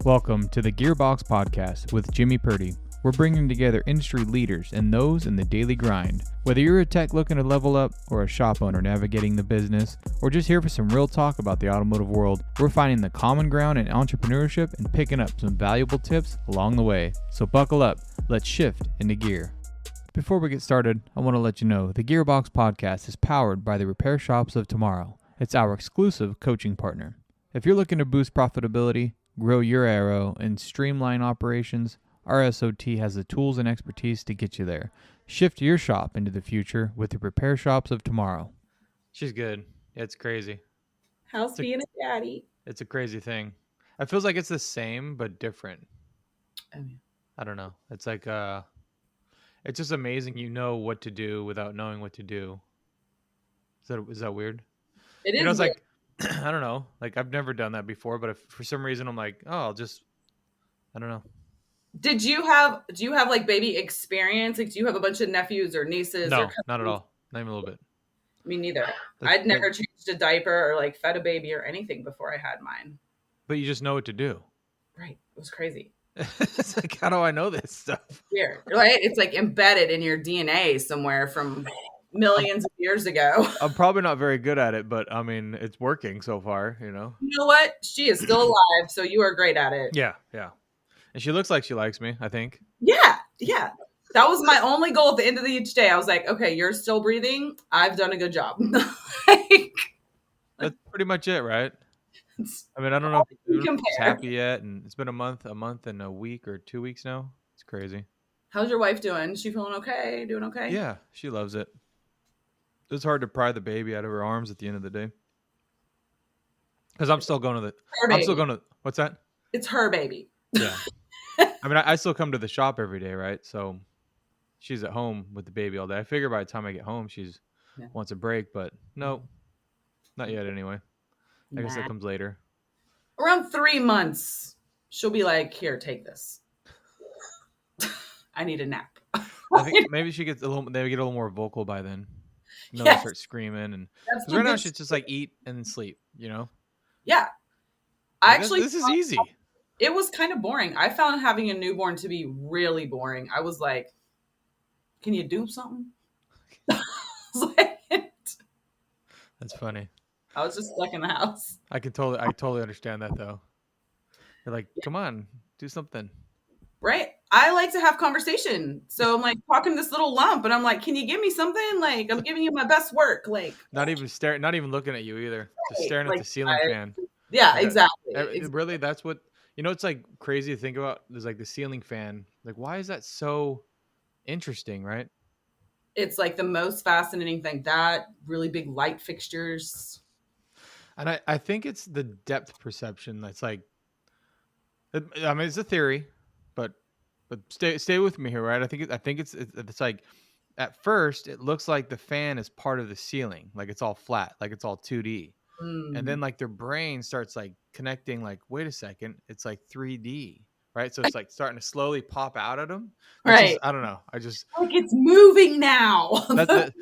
Welcome to the Gearbox Podcast with Jimmy Purdy. We're bringing together industry leaders and those in the daily grind. Whether you're a tech looking to level up or a shop owner navigating the business, or just here for some real talk about the automotive world, we're finding the common ground in entrepreneurship and picking up some valuable tips along the way. So buckle up, let's shift into gear. Before we get started, I want to let you know the Gearbox Podcast is powered by the Repair Shops of Tomorrow. It's our exclusive coaching partner. If you're looking to boost profitability, grow your arrow, and streamline operations, our SOT has the tools and expertise to get you there. Shift your shop into the future with the Repair Shops of Tomorrow. She's good. It's crazy. How's being a daddy? It's a crazy thing. It feels like it's the same but different. Oh, yeah. I don't know. It's like it's just amazing you know what to do without knowing what to do. Is that weird? It is. You know, it's weird. like I don't know. Like I've never done that before, but if for some reason I'm like, oh, I don't know. Do you have like baby experience? Like, do you have a bunch of nephews or nieces? No, or not at all. Not even a little bit. Me neither. I'd never changed a diaper or like fed a baby or anything before I had mine. But you just know what to do. Right. It was crazy. It's like, how do I know this stuff? Weird, right? It's like embedded in your DNA somewhere from millions of years ago. I'm probably not very good at it, but I mean, it's working so far, you know? You know what? She is still alive, so you are great at it. Yeah. And she looks like she likes me, I think. Yeah. That was my only goal at the end of each day. I was like, okay, you're still breathing. I've done a good job. That's pretty much it, right? I mean, I don't know if she's happy yet, and it's been a month and a week or 2 weeks now. It's crazy. How's your wife doing? Is she feeling okay? Doing okay? Yeah, she loves it. It's hard to pry the baby out of her arms at the end of the day. Because I'm still going to what's that? It's her baby. Yeah. I mean, I still come to the shop every day, right? So she's at home with the baby all day. I figure by the time I get home, she's wants a break, but no, not yet anyway. I guess that comes later. Around 3 months, she'll be like, here, take this. I need a nap. I think maybe they get a little more vocal by then. You know, they start screaming, and because right now she's just like eat and sleep, you know? Yeah. This is easy. It was kind of boring. I found having a newborn to be really boring. I was like, can you do something? That's funny. I was just stuck in the house. I totally understand that though. You're like, come on, do something. Right? I like to have conversation. So I'm like talking to this little lump and I'm like, can you give me something? Like, I'm giving you my best work. Like, not even looking at you either. Just staring at the ceiling fan. Yeah, exactly. Really, that's what, you know, it's like crazy to think about. There's like the ceiling fan. Like, why is that so interesting, right? It's like the most fascinating thing. That really big light fixtures. And I think it's the depth perception that's like, I mean, it's a theory, but stay with me here, right? I think it's like, at first it looks like the fan is part of the ceiling, like it's all flat, like it's all 2D, and then like their brain starts like connecting, like, wait a second, it's like 3D, right? So it's like starting to slowly pop out at them. Right. I don't know. I just like it's moving now.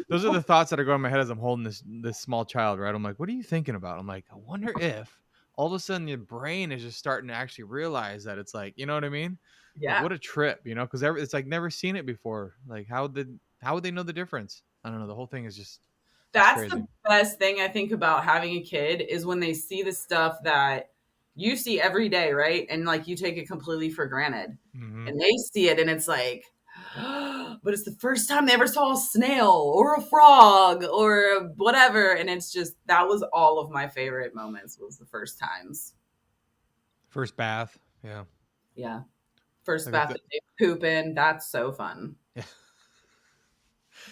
Those are the thoughts that are going in my head as I'm holding this small child, right? I'm like, what are you thinking about? I'm like, I wonder if all of a sudden your brain is just starting to actually realize that it's like, you know what I mean? Yeah. Like, what a trip, you know? Because it's like never seen it before. Like, how would they know the difference? I don't know. The whole thing is just that's the best thing I think about having a kid is when they see the stuff that you see every day, right? And like you take it completely for granted. Mm-hmm. And they see it and it's like, but it's the first time they ever saw a snail or a frog or whatever. And it's just, that was all of my favorite moments was the first times. First bath. Yeah. Yeah. First bath that they poop in. That's so fun. Yeah.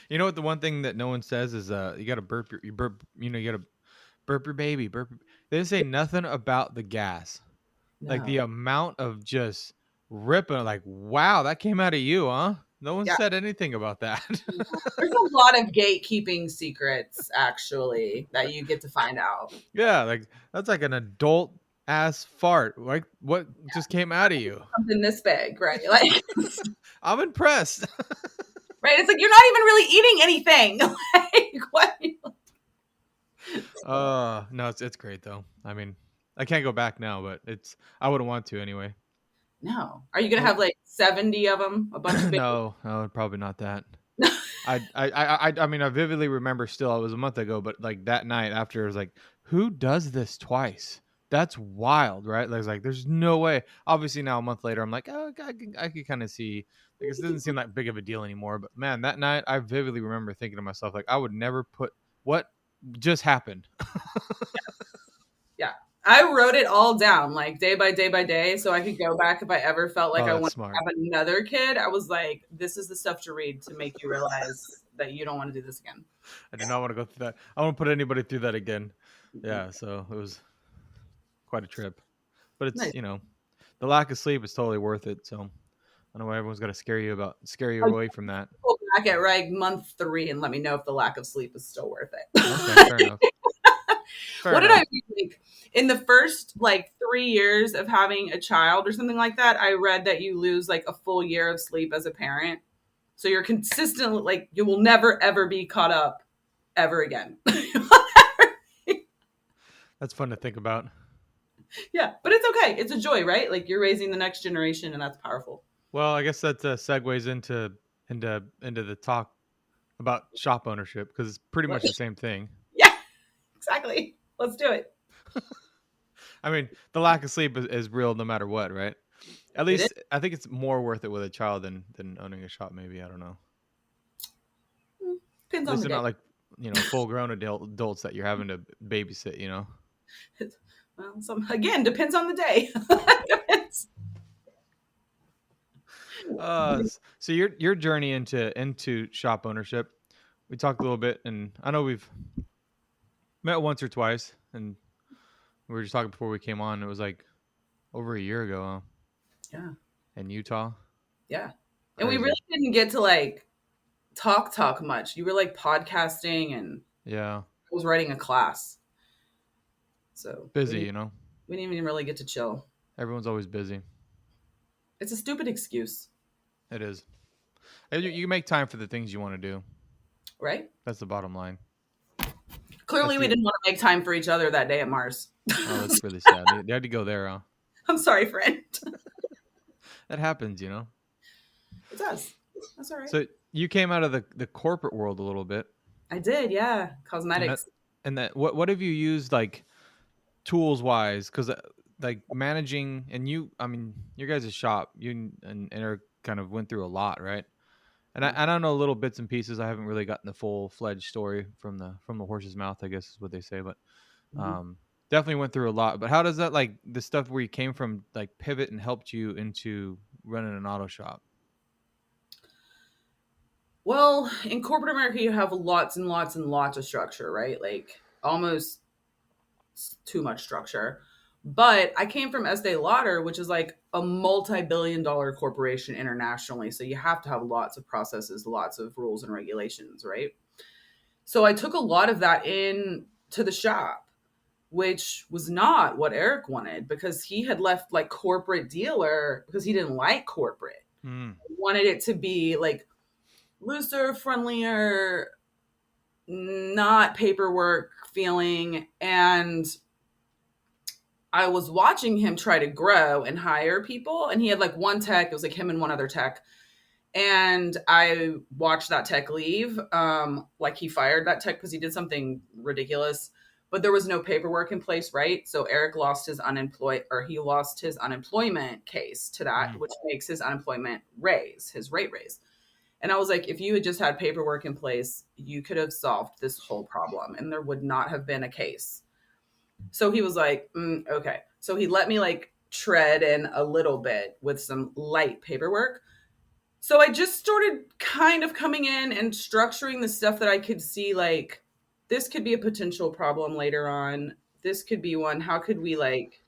You know what? The one thing that no one says is you got to burp you burp your baby. They didn't say nothing about the gas. No. Like the amount of just ripping, like, wow, that came out of you, huh? No one said anything about that. There's a lot of gatekeeping secrets, actually, that you get to find out. Yeah, like that's like an adult ass fart. Like what just came out of you? Something this big, right? Like I'm impressed. Right? It's like you're not even really eating anything. Like what? No, it's great though. I mean, I can't go back now, but I wouldn't want to anyway. No. Are you gonna Oh, have like 70 of them? A bunch of babies? no, probably not that. I mean, I vividly remember still, it was a month ago, but like that night after, it was like, who does this twice? That's wild, right? Like, there's no way. Obviously, now a month later, I'm like, oh, I could kind of see, like, it doesn't seem like big of a deal anymore. But man, that night, I vividly remember thinking to myself, like, I would never put what just happened. Yeah. I wrote it all down like day by day by day so I could go back if I ever felt like Oh, I that's wanted to smart. have another kid. I was like, this is the stuff to read to make you realize that you don't want to do this again. I do not want to go through that. I don't want to put anybody through that again. Yeah, so it was quite a trip. But it's, Nice. the lack of sleep is totally worth it. So I don't know why everyone's got to scare you away from that. Go back at like month 3 and let me know if the lack of sleep is still worth Okay, fair it. enough. What did I read? Like, in the first like 3 years of having a child or something like that, I read that you lose like a full year of sleep as a parent. So you're consistently like you will never ever be caught up ever again. That's fun to think about. Yeah, but it's okay. It's a joy, right? Like you're raising the next generation, and that's powerful. Well, I guess that segues into the talk about shop ownership because it's pretty much the same thing. Yeah, exactly. Let's do it. I mean, the lack of sleep is real no matter what, right? At It is. least I think it's more worth it with a child than owning a shop. Maybe, I don't know. Depends At on least the they're day. not like full grown adults that you're having to babysit. Well, some again depends on the day. Depends. So your journey into shop ownership, we talked a little bit, and I know we've met once or twice, and we were just talking before we came on. It was like over a year ago, Yeah, in Utah. yeah. And we Crazy. really didn't get to like talk much. You were like podcasting, and Yeah, I was writing a class, so busy. we didn't even really get to chill. Everyone's always busy. It's a stupid excuse, It is. And you make time for the things you want to do. right? That's the bottom line. That's Clearly, we the. didn't want to make time for each other that day at Mars. Oh, that's really sad. They had to go there, huh? I'm sorry, friend. That happens. It does. That's all right. So you came out of the corporate world a little bit, I did, yeah. and that Cosmetics. and that what have you used like tools wise? Because like managing and I mean, your guys' shop, you and Eric kind of went through a lot, right? And Yeah. I don't know little bits and pieces. I haven't really gotten the full fledged story from the horse's mouth, I guess is what they say. But Mhm. definitely went through a lot. But how does that like the stuff where you came from like pivot and helped you into running an auto shop? Well, in corporate America, you have lots and lots and lots of structure, right? Like almost too much structure. But I came from Estee Lauder, which is like a multi-billion-dollar corporation internationally. So you have to have lots of processes, lots of rules and regulations, right? So I took a lot of that in to the shop, which was not what Eric wanted because he had left like corporate dealer because he didn't like corporate. Mm, He wanted it to be like looser, friendlier, not paperwork feeling. And I was watching him try to grow and hire people. And he had like one tech, it was like him and one other tech. And I watched that tech leave. Like he fired that tech because he did something ridiculous, but there was no paperwork in place, right? So Eric lost his he lost his unemployment case to that, mm, which makes his unemployment raise, his rate raise. And I was like, if you had just had paperwork in place, you could have solved this whole problem and there would not have been a case. So he was like, okay. So he let me like tread in a little bit with some light paperwork. So I just started kind of coming in and structuring the stuff that I could see like, this could be a potential problem later on. This could be one. How could we like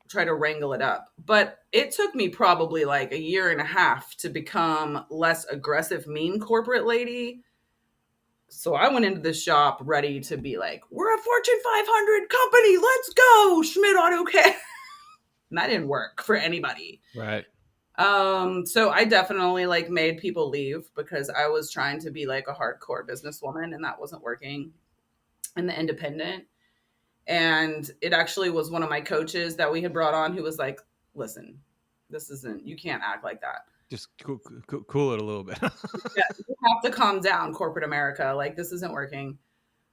try to wrangle it up? But it took me probably like a year and a half to become less aggressive, mean corporate lady. So I went into the shop ready to be like, we're a Fortune 500 company. Let's go, Schmidt Auto Care. And that didn't work for anybody. right. So I definitely like made people leave because I was trying to be like a hardcore businesswoman and that wasn't working and the independent. And it actually was one of my coaches that we had brought on who was like, listen, you can't act like that. Just cool it a little bit. Yeah, you have to calm down, corporate America. Like, this isn't working.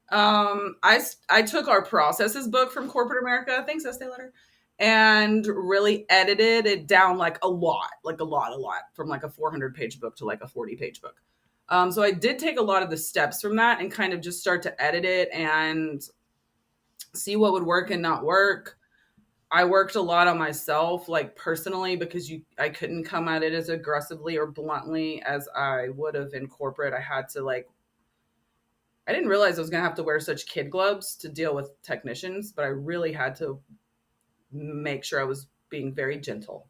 I took our processes book from corporate America, thanks, Estee Letter, and really edited it down like a lot, from like a 400-page book to like a 40-page book. So I did take a lot of the steps from that and kind of just start to edit it and see what would work and not work. I worked a lot on myself, like personally, because I couldn't come at it as aggressively or bluntly as I would have in corporate. I didn't realize I was going to have to wear such kid gloves to deal with technicians, but I really had to make sure I was being very gentle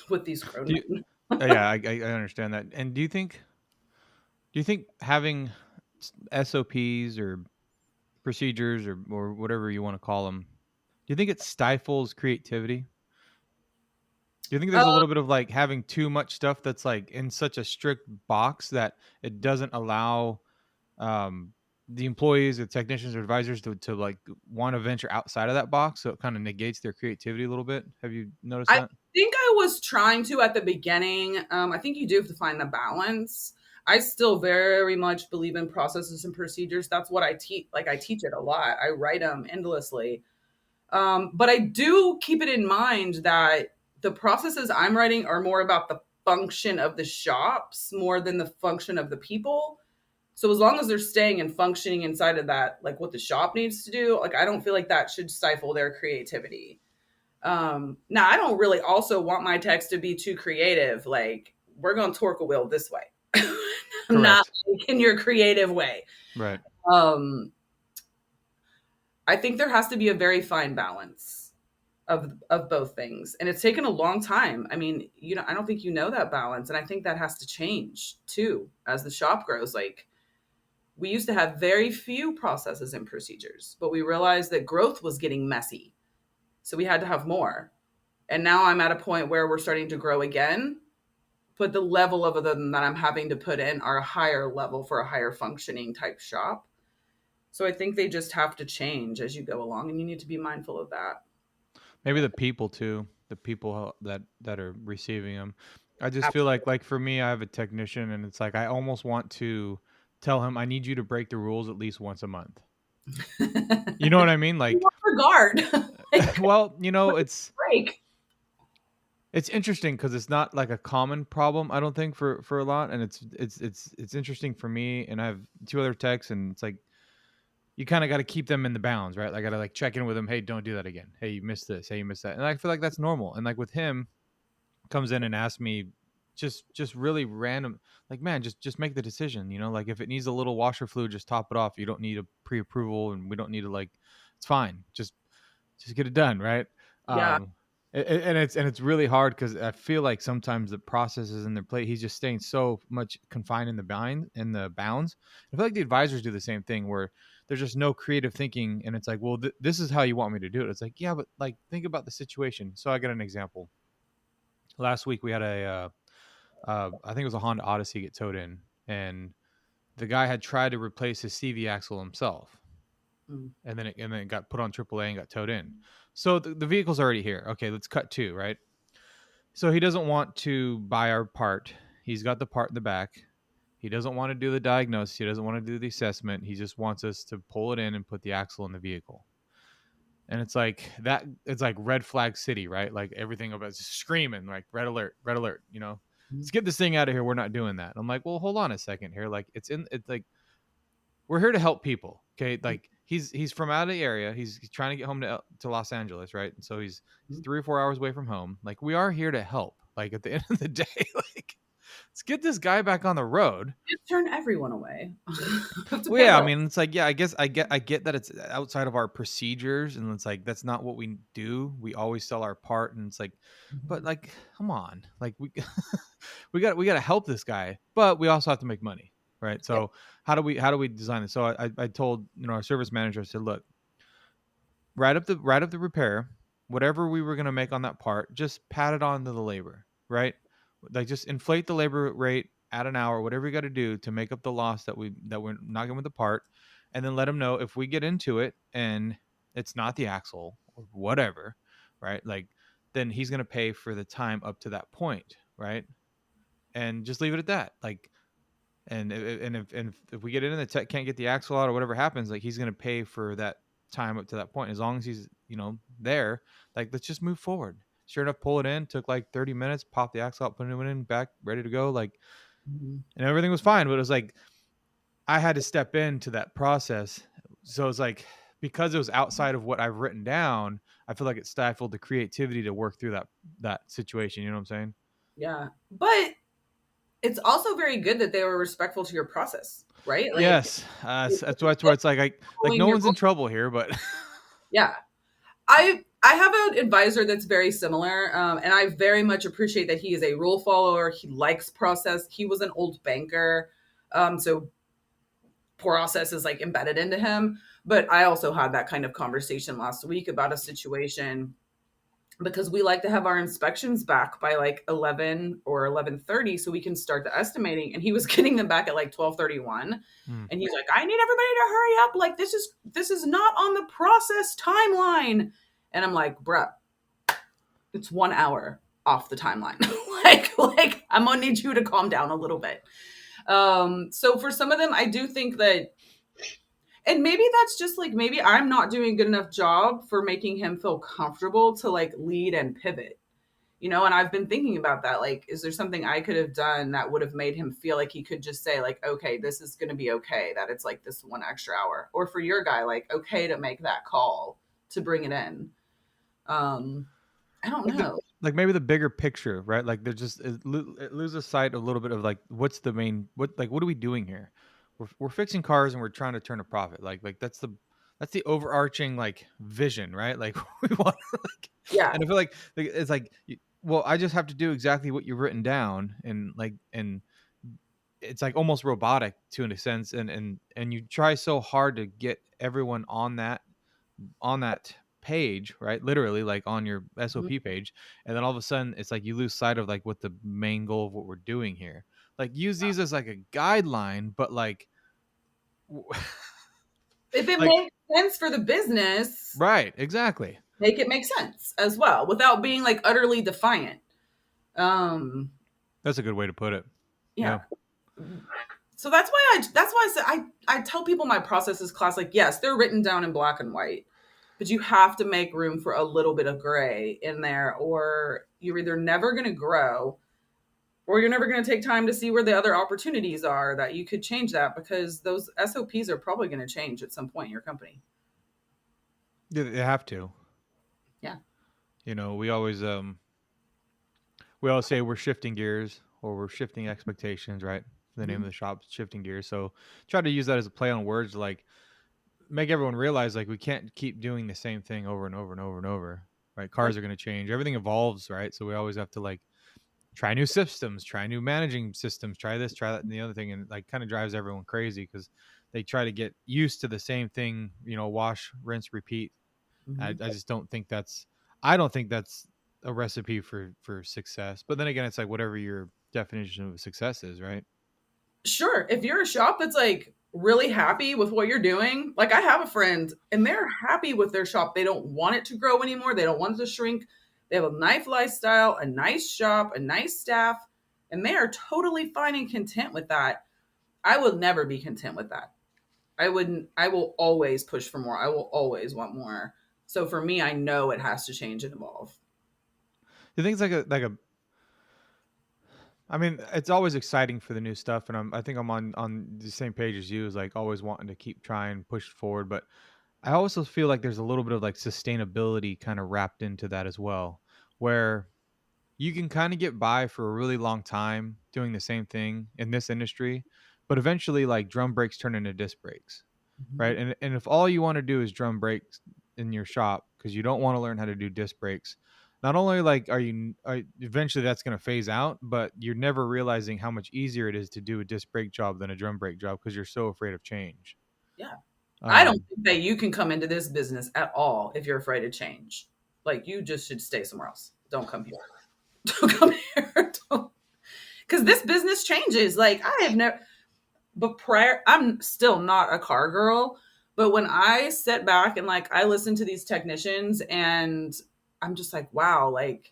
with these grown men. Yeah, I understand that. And do you think having SOPs or procedures or whatever you want to call them, do you think it stifles creativity? Do you think there's a little bit of like having too much stuff that's like in such a strict box that it doesn't allow the employees, the technicians or advisors to like want to venture outside of that box, so it kind of negates their creativity a little bit? Have you noticed I that? think I was trying to at the beginning. I think you do have to find the balance. I still very much believe in processes and procedures. That's what I teach. Like, I teach it a lot. I write them endlessly. But I do keep it in mind that the processes I'm writing are more about the function of the shops more than the function of the people. So as long as they're staying and functioning inside of that, like what the shop needs to do, like I don't feel like that should stifle their creativity. Now I don't really also want my text to be too creative. Like, we're going to torque a wheel this way, not in your creative way. Right. I think there has to be a very fine balance of both things, and it's taken a long time. I mean, I don't think you know that balance, and I think that has to change too as the shop grows. Like, we used to have very few processes and procedures, but we realized that growth was getting messy, so we had to have more. And now I'm at a point where we're starting to grow again, but the level of them that I'm having to put in are a higher level for a higher functioning type shop. So I think they just have to change as you go along, and you need to be mindful of that. Maybe the people too, the people that are receiving them. I just Absolutely. feel like for me, I have a technician, and it's like I almost want to tell him I need you to break the rules at least once a month. You know what I mean? Like, regard. well, Break. it's interesting because it's not like a common problem, I don't think, for a lot, and it's interesting for me, and I have two other techs, and it's like you kind of got to keep them in the bounds, right? I got to like check in with them. Hey, don't do that again. Hey, you missed this. Hey, you missed that. And I feel like that's normal. And like with him, comes in and asks me just really random, like, man, just make the decision. Like if it needs a little washer fluid, just top it off. You don't need a pre-approval, and we don't need to like. It's fine. Just get it done, right? Yeah. And it's really hard because I feel like sometimes the processes in their plate, he's just staying so much confined in the bounds. I feel like the advisors do the same thing where there's just no creative thinking, and it's like, well, this is how you want me to do it. It's like, yeah, but like think about the situation. So I got an example. Last week we had I think it was a Honda Odyssey get towed in, and the guy had tried to replace his CV axle himself, and then it got put on AAA and got towed in. So the vehicle's already here. Okay, let's cut to, right? So he doesn't want to buy our part. He's got the part in the back. He doesn't want to do the diagnosis. He doesn't want to do the assessment. He just wants us to pull it in and put the axle in the vehicle. And it's like that. It's like red flag city, right? Like everything about it's screaming like red alert, red alert. Let's get this thing out of here. We're not doing that. I'm like, well, hold on a second here. Like it's like we're here to help people. Okay, like he's from out of the area. He's trying to get home to Los Angeles, right? And so he's 3 or 4 hours away from home. Like, we are here to help. Like, at the end of the day, like, let's get this guy back on the road. You turn everyone away. Well, yeah, I mean, it's like, yeah, I guess I get that it's outside of our procedures, and it's like that's not what we do. We always sell our part, and it's like, but like, come on, like we got to help this guy, but we also have to make money. Right. So how do we design this? So I told, our service manager, I said, look, write up the repair, whatever we were going to make on that part, just pat it on to the labor, right? Like just inflate the labor rate, add an hour, whatever you got to do to make up the loss that we're not getting with the part. And then let them know if we get into it and it's not the axle or whatever, right? Like, then he's going to pay for the time up to that point, right? And just leave it at that. Like, and if we get in and the tech can't get the axle out or whatever happens, like he's going to pay for that time up to that point. As long as he's, there, like, let's just move forward. Sure enough, pull it in, took like 30 minutes, pop the axle out, put it in, back, ready to go. Like, and everything was fine. But it was like, I had to step into that process. So it's like, because it was outside of what I've written down, I feel like it stifled the creativity to work through that situation. You know what I'm saying? Yeah. But it's also very good that they were respectful to your process, right? Like, Yes. That's where it's like no one's in trouble here, but yeah. I have an advisor that's very similar, and I very much appreciate that he is a rule follower. He likes process. He was an old banker, so process is like embedded into him. But I also had that kind of conversation last week about a situation because we like to have our inspections back by like 11 or 11:30 so we can start the estimating, and he was getting them back at like 12:31. And he's like, I need everybody to hurry up, like this is not on the process timeline. And I'm like, bruh, it's 1 hour off the timeline. like I'm gonna need you to calm down a little bit. So for some of them, I do think that, and maybe that's just like, maybe I'm not doing a good enough job for making him feel comfortable to like lead and pivot, and I've been thinking about that. Like, is there something I could have done that would have made him feel like he could just say like, okay, this is going to be okay, that it's like this 1 extra hour, or for your guy, like, okay, to make that call to bring it in. I don't know. Like maybe the bigger picture, right? Like there's just, it loses sight a little bit of like, what's the main, what are we doing here? We're fixing cars and we're trying to turn a profit. Like that's the overarching like vision, right? Like we want to, like, Yeah. and I feel like it's like, well, I just have to do exactly what you've written down, and it's like almost robotic to a sense, and you try so hard to get everyone on that page, right? Literally, like on your SOP page, and then all of a sudden it's like you lose sight of like what the main goal of what we're doing here. Like, use these as like a guideline, but like if it like, makes sense for the business, right, exactly. make it make sense as well without being like utterly defiant. That's a good way to put it. Yeah. So that's why I said I tell people my process is class, like, yes, they're written down in black and white, but you have to make room for a little bit of gray in there, or you're either never going to grow, or you're never going to take time to see where the other opportunities are that you could change that, because those SOPs are probably going to change at some point in your company. Yeah, they have to. Yeah. We always say we're shifting gears, or we're shifting expectations, right? The name of the shop, Shifting Gears. So try to use that as a play on words to like make everyone realize like we can't keep doing the same thing over and over and over and over, right? Cars are going to change, everything evolves, right? So we always have to like try new systems, try new managing systems, try this, try that, and the other thing, and like kind of drives everyone crazy because they try to get used to the same thing, wash, rinse, repeat. I just don't think that's a recipe for success. But then again, it's like whatever your definition of success is, right? Sure. If you're a shop that's like really happy with what you're doing, like I have a friend and they're happy with their shop. They don't want it to grow anymore. They don't want it to shrink. They have a nice lifestyle, a nice shop, a nice staff, and they are totally fine and content with that. I will never be content with that. I will always push for more. I will always want more. So for me, I know it has to change and evolve. You think it's like a I mean, it's always exciting for the new stuff, and I think I'm on the same page as you, is like always wanting to keep trying, push forward. But I also feel like there's a little bit of like sustainability kind of wrapped into that as well, where you can kind of get by for a really long time doing the same thing in this industry, but eventually like drum brakes turn into disc brakes, right? And if all you want to do is drum brakes in your shop because you don't want to learn how to do disc brakes, not only like are eventually that's going to phase out, but you're never realizing how much easier it is to do a disc brake job than a drum brake job because you're so afraid of change. Yeah. I don't think that you can come into this business at all if you're afraid of change. Like, you just should stay somewhere else. Don't come here. Don't come here. Because this business changes. Like, I have never, but I'm still not a car girl, But when I sit back and like I listen to these technicians and I'm just like, wow, like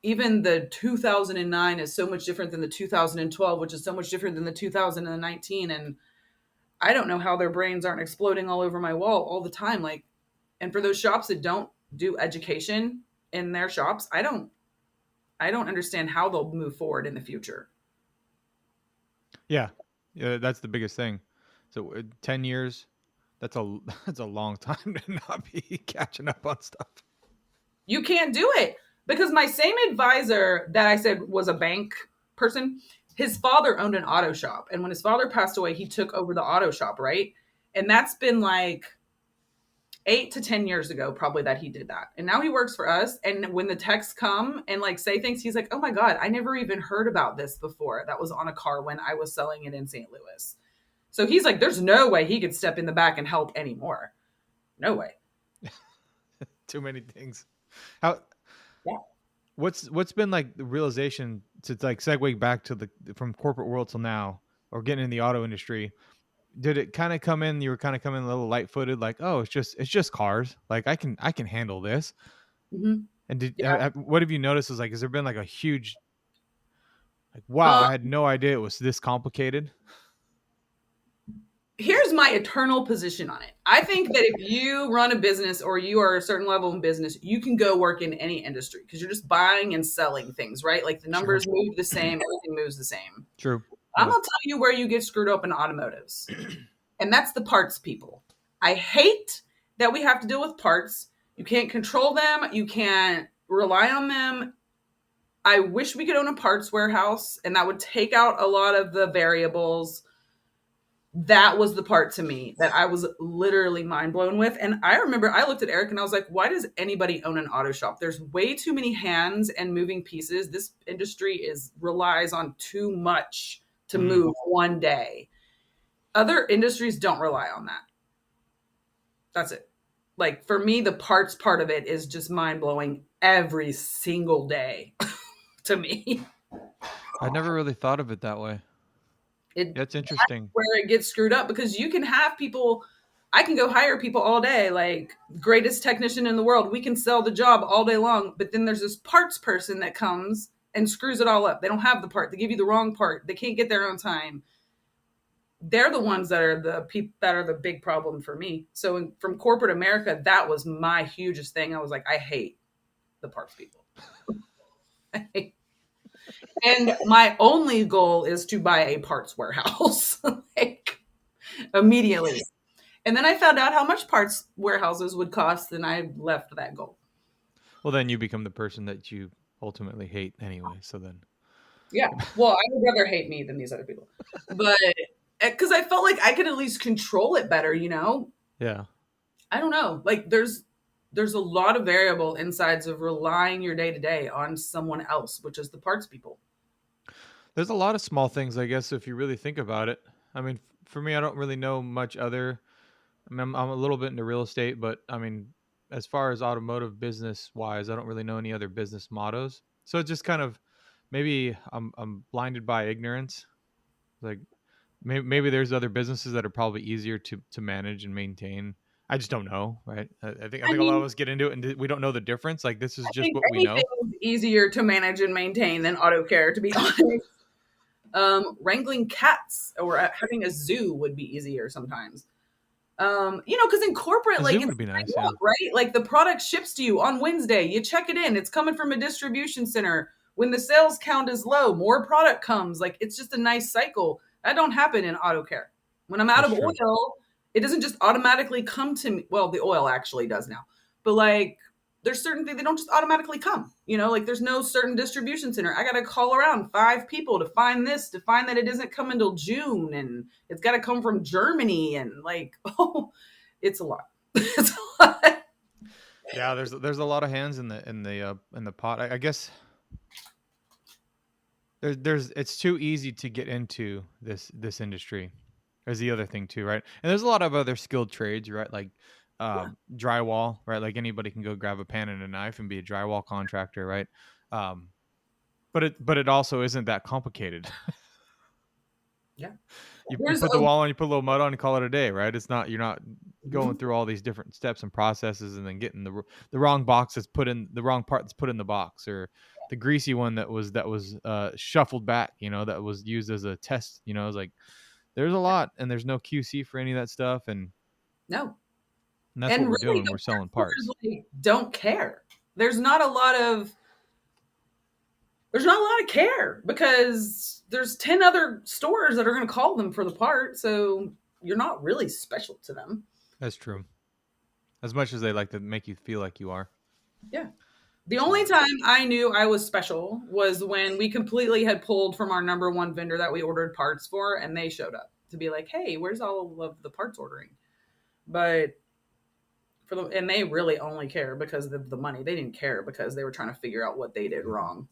even the 2009 is so much different than the 2012, which is so much different than the 2019. And I don't know how their brains aren't exploding all over my wall all the time. Like, and for those shops that don't do education in their shops, I don't understand how they'll move forward in the future. Yeah, that's the biggest thing. So 10 years, that's a that's a long time to not be catching up on stuff. You can't do it because my same advisor that I said was a bank person, his father owned an auto shop. And when his father passed away, he took over the auto shop, right? And that's been like 8 to 10 years ago, probably, that he did that. And now he works for us. And when the texts come and like say things, he's like, oh my God, I never even heard about this before. That was on a car when I was selling it in St. Louis. So he's like, there's no way he could step in the back and help anymore. No way. Too many things. How? Yeah. What's been like the realization to like segue back to the from corporate world till now, or getting in the auto industry? Did it kind of come in? You were kind of coming a little light footed, like, oh, it's just cars. Like I can handle this. Mm-hmm. And did Yeah. what have you noticed? Is like, has there been like a huge, like, wow, Um, I had no idea it was this complicated. Here's my eternal position on it. I think that if you run a business or you are a certain level in business, you can go work in any industry because you're just buying and selling things, right? Like the numbers move the same, everything moves the same. True. I'm Yeah. going to tell you where you get screwed up in automotives, and that's the parts people. I hate that we have to deal with parts. You can't control them, you can't rely on them. I wish we could own a parts warehouse, and that would take out a lot of the variables. That was the part to me that I was literally mind blown with. And I remember I looked at Eric and I was like, why does anybody own an auto shop? There's way too many hands and moving pieces. This industry relies on too much to move one day. Other industries don't rely on that. That's it. Like for me, the parts part of it is just mind blowing every single day to me. I never really thought of it that way. That's interesting. Where it gets screwed up because you can have people. I can go hire people all day, like greatest technician in the world. We can sell the job all day long, but then there's this parts person that comes and screws it all up. They don't have the part. They give you the wrong part. They can't get there on time. They're the ones that are the people that are the big problem for me. So from corporate America, that was my hugest thing. I was like, I hate the parts people. And my only goal is to buy a parts warehouse like immediately. And then I found out how much parts warehouses would cost, and I left that goal. Well, then you become the person that you ultimately hate anyway. So then, yeah. Well, I would rather hate me than these other people, but because I felt like I could at least control it better, you know? Yeah. I don't know. Like there's a lot of variable insides of relying your day to day on someone else, which is the parts people. There's a lot of small things, I guess, if you really think about it. I mean, for me, I don't really know much other. I mean, I'm a little bit into real estate, but I mean, as far as automotive business wise, I don't really know any other business mottos. So it's just kind of maybe I'm blinded by ignorance. Like maybe there's other businesses that are probably easier to manage and maintain. I just don't know, right? I think a lot of us get into it and we don't know the difference. Like this is just what we know. Anything is easier to manage and maintain than auto care, to be honest. Wrangling cats or having a zoo would be easier sometimes. Because in corporate, A like zoo it's would be nice, up, right? Like the product ships to you on Wednesday. You check it in. It's coming from a distribution center. When the sales count is low, more product comes. Like it's just a nice cycle. That don't happen in auto care. When I'm out of oil, it doesn't just automatically come to me. Well, the oil actually does now. But like there's certain things they don't just automatically come. Like there's no certain distribution center. I got to call around 5 people to find this, to find that it doesn't come until June, and it's got to come from Germany, and like, it's a lot. It's a lot. Yeah, there's a lot of hands in the pot. I guess there's it's too easy to get into this industry. There's the other thing too, right? And there's a lot of other skilled trades, right? Like drywall, right? Like anybody can go grab a pan and a knife and be a drywall contractor, right? But it also isn't that complicated. Yeah. you put the wall on, you put a little mud on, and call it a day, right? It's not, you're not going through all these different steps and processes and then getting the wrong box that's put in, the wrong part that's put in the box, or the greasy one that was shuffled back, that was used as a test. It's like there's a lot, and there's no QC for any of that stuff, and no. that's And what we're really, doing. the We're selling parts parts. like, don't care. There's not a lot of care because there's 10 other stores that are going to call them for the part, so you're not really special to them. That's true. As much as they like to make you feel like you are. Yeah. The only time I knew I was special was when we completely had pulled from our number one vendor that we ordered parts for, and they showed up to be like, "Hey, where's all of the parts ordering?" But and they really only care because of the money. They didn't care because they were trying to figure out what they did wrong.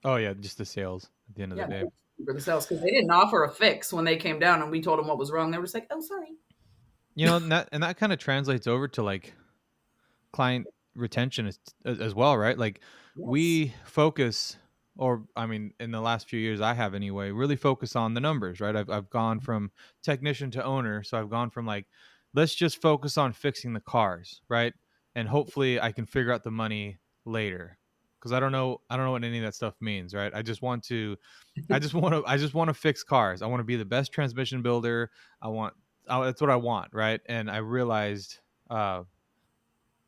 Oh yeah, just the sales at the end of the day. For the sales, because they didn't offer a fix when they came down and we told them what was wrong. They were just like, "Oh, sorry." And that kind of translates over to like client retention as well, right? Like we focus, or I mean, in the last few years, I have anyway, really focus on the numbers, right? I've gone from technician to owner, so I've gone from like, let's just focus on fixing the cars, right? And hopefully, I can figure out the money later, because I don't know what any of that stuff means, right? I just want to fix cars. I want to be the best transmission builder. That's what I want, right? And I realized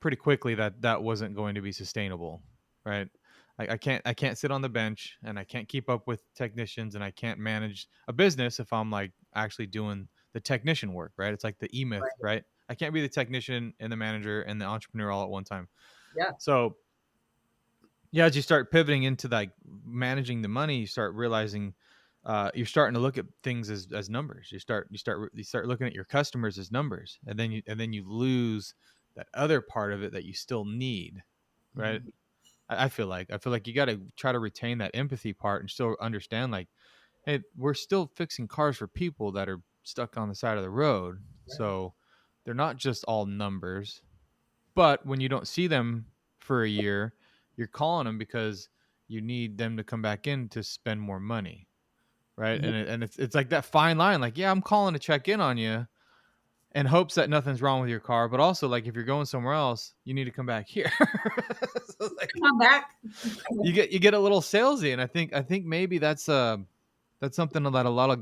pretty quickly that wasn't going to be sustainable, right? I can't sit on the bench, and I can't keep up with technicians, and I can't manage a business if I'm like actually doing the technician work, right? It's like the E-myth, right? I can't be the technician and the manager and the entrepreneur all at one time. Yeah. So yeah, as you start pivoting into like managing the money, you start realizing you're starting to look at things as numbers. You start looking at your customers as numbers, and then you lose that other part of it that you still need, right? I feel like you got to try to retain that empathy part and still understand, like, hey, we're still fixing cars for people that are stuck on the side of the road, so they're not just all numbers. But when you don't see them for a year, you're calling them because you need them to come back in to spend more money, right? And it's like that fine line. Like, yeah, I'm calling to check in on you in hopes that nothing's wrong with your car, but also like if you're going somewhere else, you need to come back here. So like, come on back. you get a little salesy, and I think maybe that's something that a lot of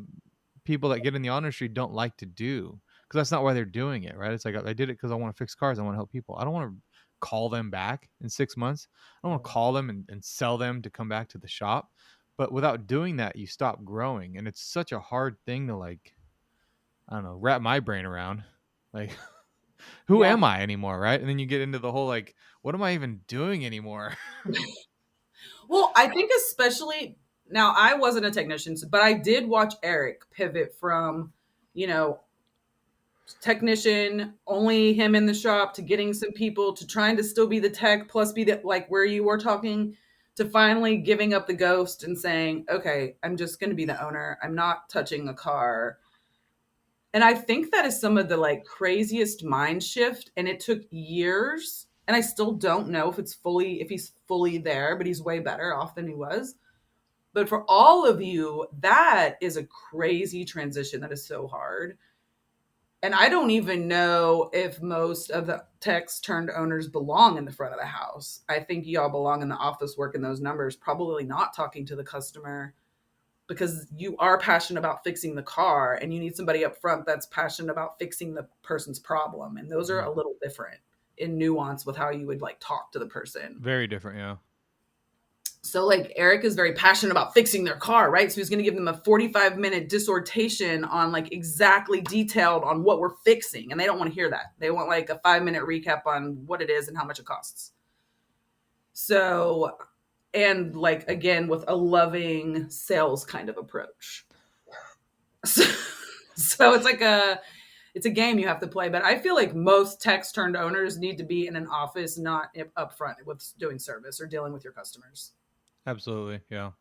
people that get in the auto industry don't like to do, because that's not why they're doing it, right? It's like, I did it because I want to fix cars. I want to help people. I don't want to call them back in 6 months. I don't want to call them and sell them to come back to the shop. But without doing that, you stop growing. And it's such a hard thing to, like, I don't know, wrap my brain around. Like, who am I anymore, right? And then you get into the whole, like, what am I even doing anymore? Well, I think especially now, I wasn't a technician, but I did watch Eric pivot from, you know, technician, only him in the shop, to getting some people, to trying to still be the tech plus be the, like where you were talking, to finally giving up the ghost and saying, okay, I'm just going to be the owner. I'm not touching a car. And I think that is some of the like craziest mind shift. And it took years. And I still don't know if he's fully there, but he's way better off than he was. But for all of you, that is a crazy transition that is so hard. And I don't even know if most of the techs turned owners belong in the front of the house. I think y'all belong in the office working those numbers, probably not talking to the customer, because you are passionate about fixing the car and you need somebody up front that's passionate about fixing the person's problem. And those are a little different in nuance with how you would like talk to the person. Very different, yeah. So like Eric is very passionate about fixing their car, right? So he's going to give them a 45-minute dissertation on like exactly detailed on what we're fixing. And they don't want to hear that. They want like a 5-minute recap on what it is and how much it costs. So, and like, again, with a loving sales kind of approach. So it's like it's a game you have to play. But I feel like most techs turned owners need to be in an office, not up front with doing service or dealing with your customers. Absolutely, yeah.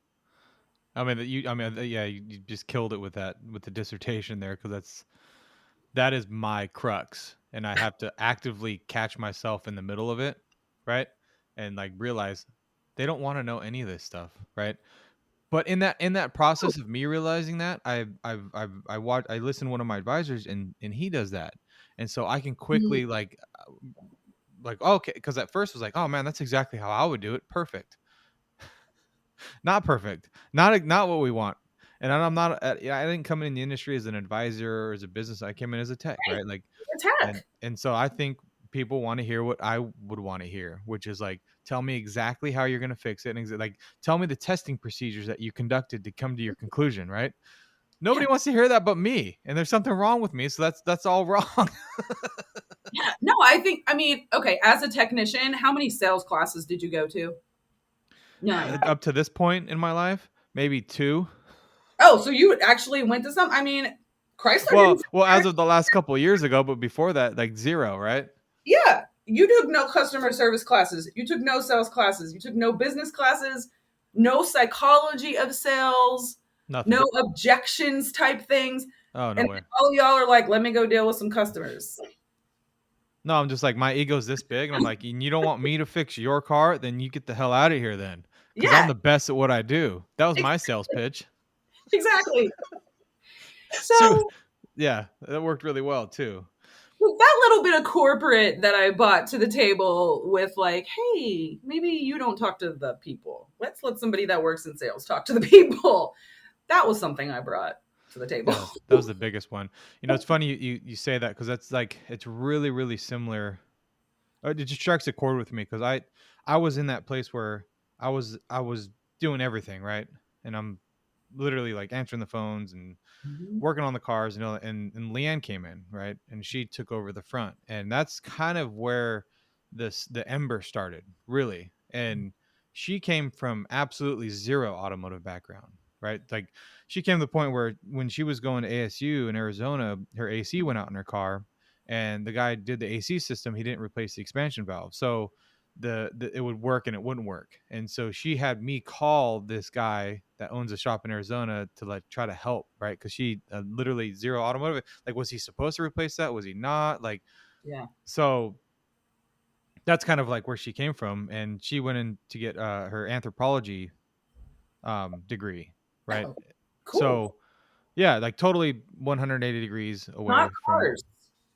Yeah, you just killed it with the dissertation there, because that is my crux, and I have to actively catch myself in the middle of it, right? And like realize they don't want to know any of this stuff, right? But in that process of me realizing that, I listened to one of my advisors, and he does that, and so I can Mhm. quickly like okay, because at first I was like, oh man, that's exactly how I would do it. Perfect, not perfect, not what we want. And I'm not. Yeah, I didn't come in the industry as an advisor or as a business. I came in as a tech, Right. right? Like, Attack. and so I think people want to hear what I would want to hear, which is like, tell me exactly how you're going to fix it, and like, tell me the testing procedures that you conducted to come to your conclusion, right? Yeah. Nobody wants to hear that but me, and there's something wrong with me, so that's all wrong. Yeah. No, I mean, okay, as a technician, how many sales classes did you go to? None. Up to this point in my life, maybe two. Oh, so you actually went to some? I mean, Chrysler didn't. Well, as of the last couple of years ago, but before that, like zero, right? Yeah, you took no customer service classes. You took no sales classes. You took no business classes. No psychology of sales. Nothing. No objections type things. Oh, And no way. then all y'all are like, "Let me go deal with some customers." No, I'm just like, my ego's this big, and I'm like, and you don't want me to fix your car, then you get the hell out of here, then, because I'm Yeah, the best at what I do. That was ex- my sales pitch. exactly. So, So yeah, that worked really well too. that little bit of corporate that I brought to the table with like, hey, maybe you don't talk to the people. Let's let somebody that works in sales talk to the people. That was something I brought to the table. Yeah, that was the biggest one. It's funny you say that because that's like it's really really similar. It just strikes a chord with me because I was in that place where I was doing everything right, and I'm literally like answering the phones and Mhm. working on the cars, and Leanne came in, right? And she took over the front. And that's kind of where the ember started, really. And she came from absolutely zero automotive background, right? Like she came to the point where when she was going to ASU in Arizona, her AC went out in her car and the guy did the AC system, he didn't replace the expansion valve. So the it would work and it wouldn't work. And so she had me call this guy that owns a shop in Arizona to like try to help, right? Because she literally zero automotive. Like, was he supposed to replace that? Was he not? Like, Yeah. so that's kind of like where she came from, and she went in to get her anthropology degree, right? Oh, cool. So yeah, like totally 180 degrees Not away from. cars.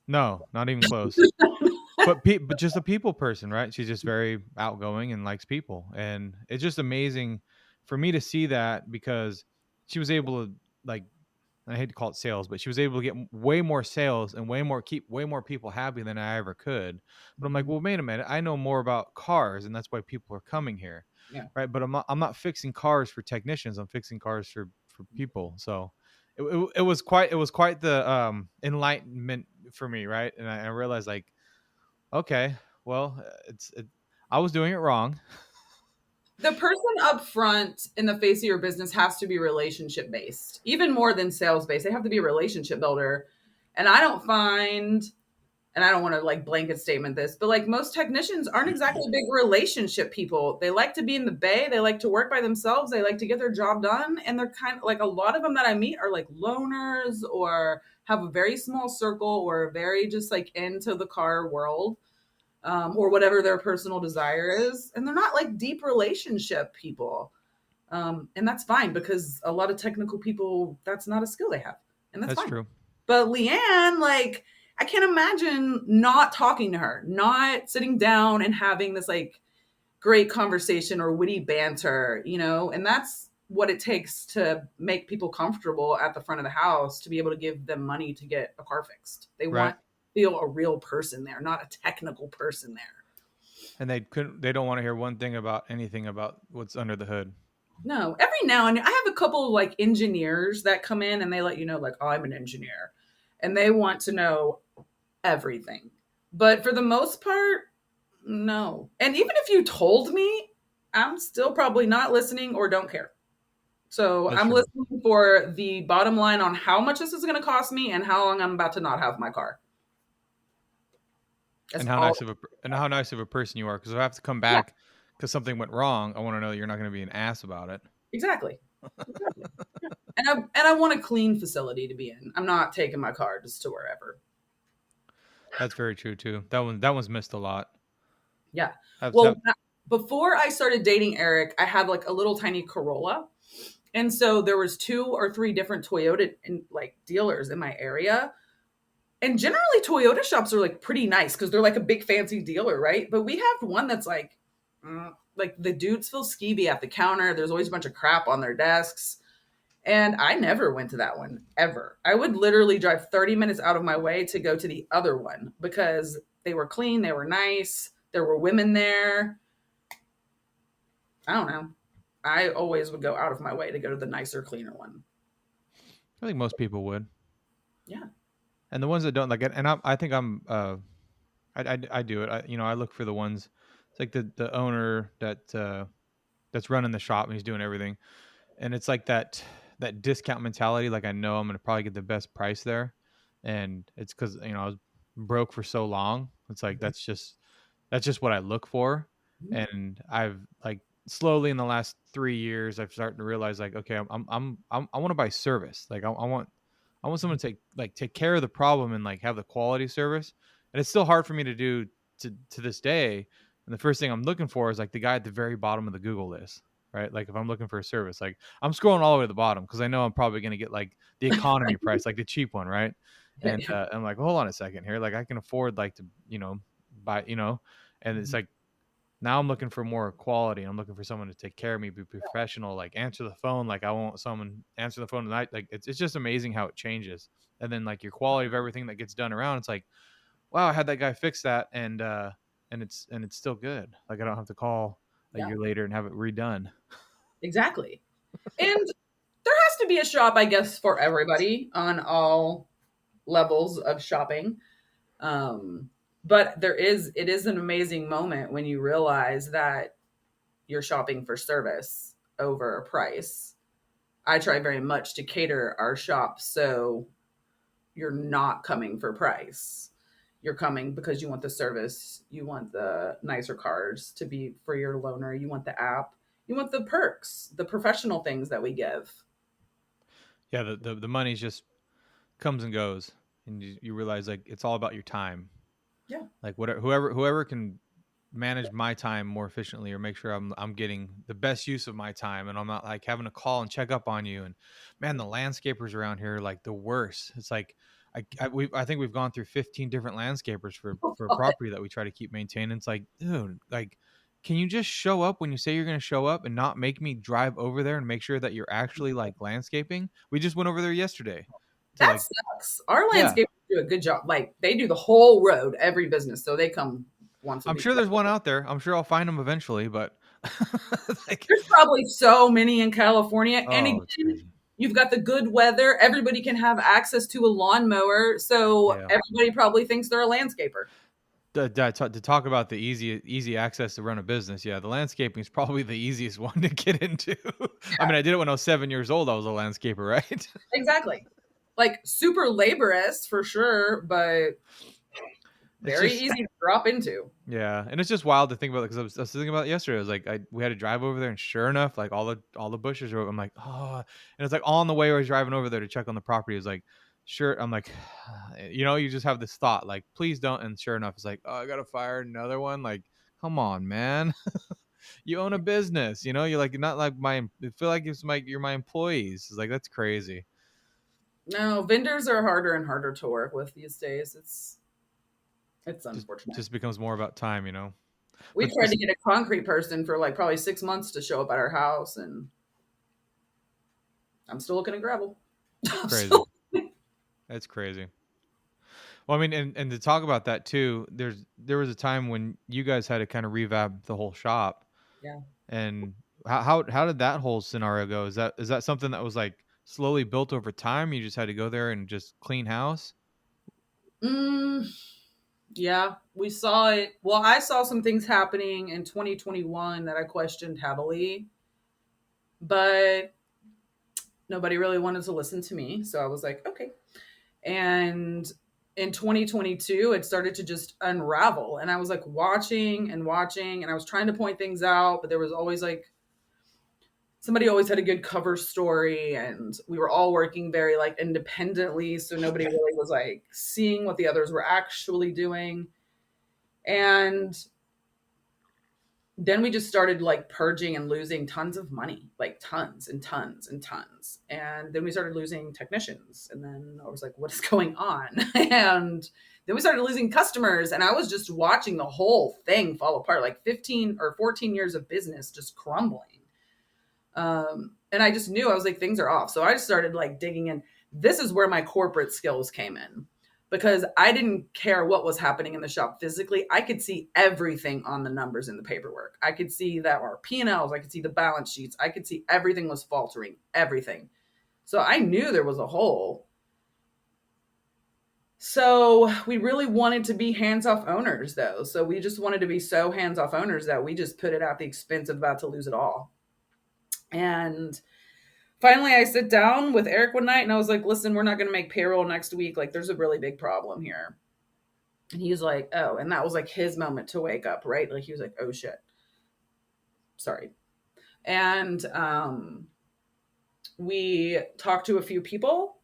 No, not even close. But just a people person, right? She's just very outgoing and likes people, and it's just amazing for me to see that because she was able to like, I hate to call it sales, but she was able to get way more sales and keep way more people happy than I ever could. But I'm like, Mhm. well, wait a minute, I know more about cars, and that's why people are coming here, Yeah. right? But I'm not fixing cars for technicians. I'm fixing cars for people. So it was quite the enlightenment for me, right? And I realized like, okay, well, I was doing it wrong. The person up front in the face of your business has to be relationship based, even more than sales based. They have to be a relationship builder. And I don't find, and I don't want to like blanket statement this, but like most technicians aren't exactly big relationship people. They like to be in the bay. They like to work by themselves. They like to get their job done. And they're kind of like a lot of them that I meet are like loners or have a very small circle or very just like into the car world, or whatever their personal desire is. And they're not like deep relationship people. And that's fine because a lot of technical people, that's not a skill they have. And that's That's fine. true. But Leanne, like, I can't imagine not talking to her, not sitting down and having this like great conversation or witty banter, and that's what it takes to make people comfortable at the front of the house to be able to give them money to get a car fixed. They Right. want feel a real person there, not a technical person there. And they don't want to hear one thing about anything about what's under the hood. No, every now and then, I have a couple of like engineers that come in and they let you know, like, oh, I'm an engineer. And they want to know everything. But for the most part, no. And even if you told me, I'm still probably not listening or don't care. So That's I'm true. listening for the bottom line on how much this is going to cost me and how long I'm about to not have my car. That's And how all. nice of a person you are. Because if I have to come Yeah, back because something went wrong, I want to know that you're not going to be an ass about it. exactly. Exactly. Yeah. And I want a clean facility to be in. I'm not taking my car just to wherever. That's very true too. That one's missed a lot. Yeah. Have Well, have before I started dating Eric, I had like a little tiny Corolla. And so there was 2 or 3 different Toyota like dealers in my area. And generally Toyota shops are like pretty nice because they're like a big fancy dealer, right? But we have one that's like the dudes feel skeevy at the counter. There's always a bunch of crap on their desks. And I never went to that one ever. I would literally drive 30 minutes out of my way to go to the other one because they were clean, they were nice, there were women there. I don't know. I always would go out of my way to go to the nicer, cleaner one. I think most people would. Yeah. And the ones that don't like it, and I think I do it. I look for the ones. It's like the owner that's running the shop and he's doing everything, and it's like that discount mentality. Like I know I'm gonna probably get the best price there, and it's because I was broke for so long. It's like that's just what I look for, and I've like slowly in the last 3 years I've started to realize like okay I want to buy service. Like I want someone to take care of the problem and like have the quality service. And it's still hard for me to do to this day. And the first thing I'm looking for is like the guy at the very bottom of the Google list, right? Like if I'm looking for a service, like I'm scrolling all the way to the bottom because I know I'm probably going to get like the economy price, like the cheap one, right? And I'm like, hold on a second here, like I can afford like to buy, and it's like now I'm looking for more quality. I'm looking for someone to take care of me, be professional, like answer the phone. Like I want someone answer the phone tonight. Like it's just amazing how it changes. And then like your quality of everything that gets done around, it's like, wow, I had that guy fix that, and it's still good. Like I don't have to call a Yeah, year later and have it redone. exactly. And there has to be a shop, I guess, for everybody on all levels of shopping. Um, but it is an amazing moment when you realize that you're shopping for service over a price. I try very much to cater our shop so you're not coming for price. You're coming because you want the service, you want the nicer cars to be for your loaner, you want the app, you want the perks, the professional things that we give. Yeah, the money just comes and goes, and you realize like it's all about your time. Yeah. Like whatever whoever can manage my time more efficiently or make sure I'm getting the best use of my time and I'm not like having to call and check up on you. And man, the landscapers around here are like the worst. It's like I think we've gone through 15 different landscapers for a property that we try to keep maintaining. It's like, dude, like can you just show up when you say you're going to show up and not make me drive over there and make sure that you're actually like landscaping? We just went over there yesterday to That like, sucks. Our yeah, landscapers do a good job. Like they do the whole road, every business. So they come once a I'm week. sure there's one out there. I'm sure I'll find them eventually, but like, There's probably so many in California. And oh, it's again, crazy. you've got the good weather. Everybody can have access to a lawnmower. So Yeah. everybody probably thinks they're a landscaper. To talk about the easy access to run a business, yeah, the landscaping is probably the easiest one to get into. I mean, I did it when I was 7 years old. I was a landscaper, right? Exactly. Like super laborious for sure, but It's very just easy to drop into. yeah, and it's just wild to think about because I was thinking about it yesterday. I was like, we had to drive over there, and sure enough, like all the bushes were. I'm like, oh, and it's like all on the way I was driving over there to check on the property. It was like, sure. I'm like, you just have this thought, like, please don't. And sure enough, it's like, oh, I gotta fire another one. Like, come on, man. You own a business, you're like not like I feel like you're my employees. It's like that's crazy. No, vendors are harder and harder to work with these days. It's Just unfortunate. just becomes more about time. We But tried to get a concrete person for like probably 6 months to show up at our house, and I'm still looking at gravel. I'm crazy. still, That's crazy. Well, I mean, and to talk about that too, there was a time when you guys had to kind of revamp the whole shop, yeah. and how did that whole scenario go? Is that something that was like slowly built over time? You just had to go there and just clean house. Mm, yeah, we saw it. Well, I saw some things happening in 2021 that I questioned heavily, but nobody really wanted to listen to me. So I was like, okay. And in 2022, it started to just unravel. And I was like watching and watching, and I was trying to point things out, but there was always like somebody always had a good cover story, and we were all working very like independently. So nobody really was like seeing what the others were actually doing. And then we just started like purging and losing tons of money, like tons and tons and tons. And then we started losing technicians. And then I was like, what is going on? And then we started losing customers. And I was just watching the whole thing fall apart, like 15 or 14 years of business just crumbling. And I just knew, I was like, things are off. So I just started like digging in. This is where my corporate skills came in, because I didn't care what was happening in the shop physically. I could see everything on the numbers in the paperwork. I could see that our P&Ls, I could see the balance sheets. I could see everything was faltering, everything. So I knew there was a hole. So we really wanted to be hands-off owners though. So we just wanted to be so hands-off owners that we just put it at the expense of about to lose it all. And finally, I sit down with Eric one night and I was like, listen, we're not going to make payroll next week. Like, there's a really big problem here. And he was like, oh, and that was like his moment to wake up, right? Like, he was like, oh shit, sorry. And we talked to a few people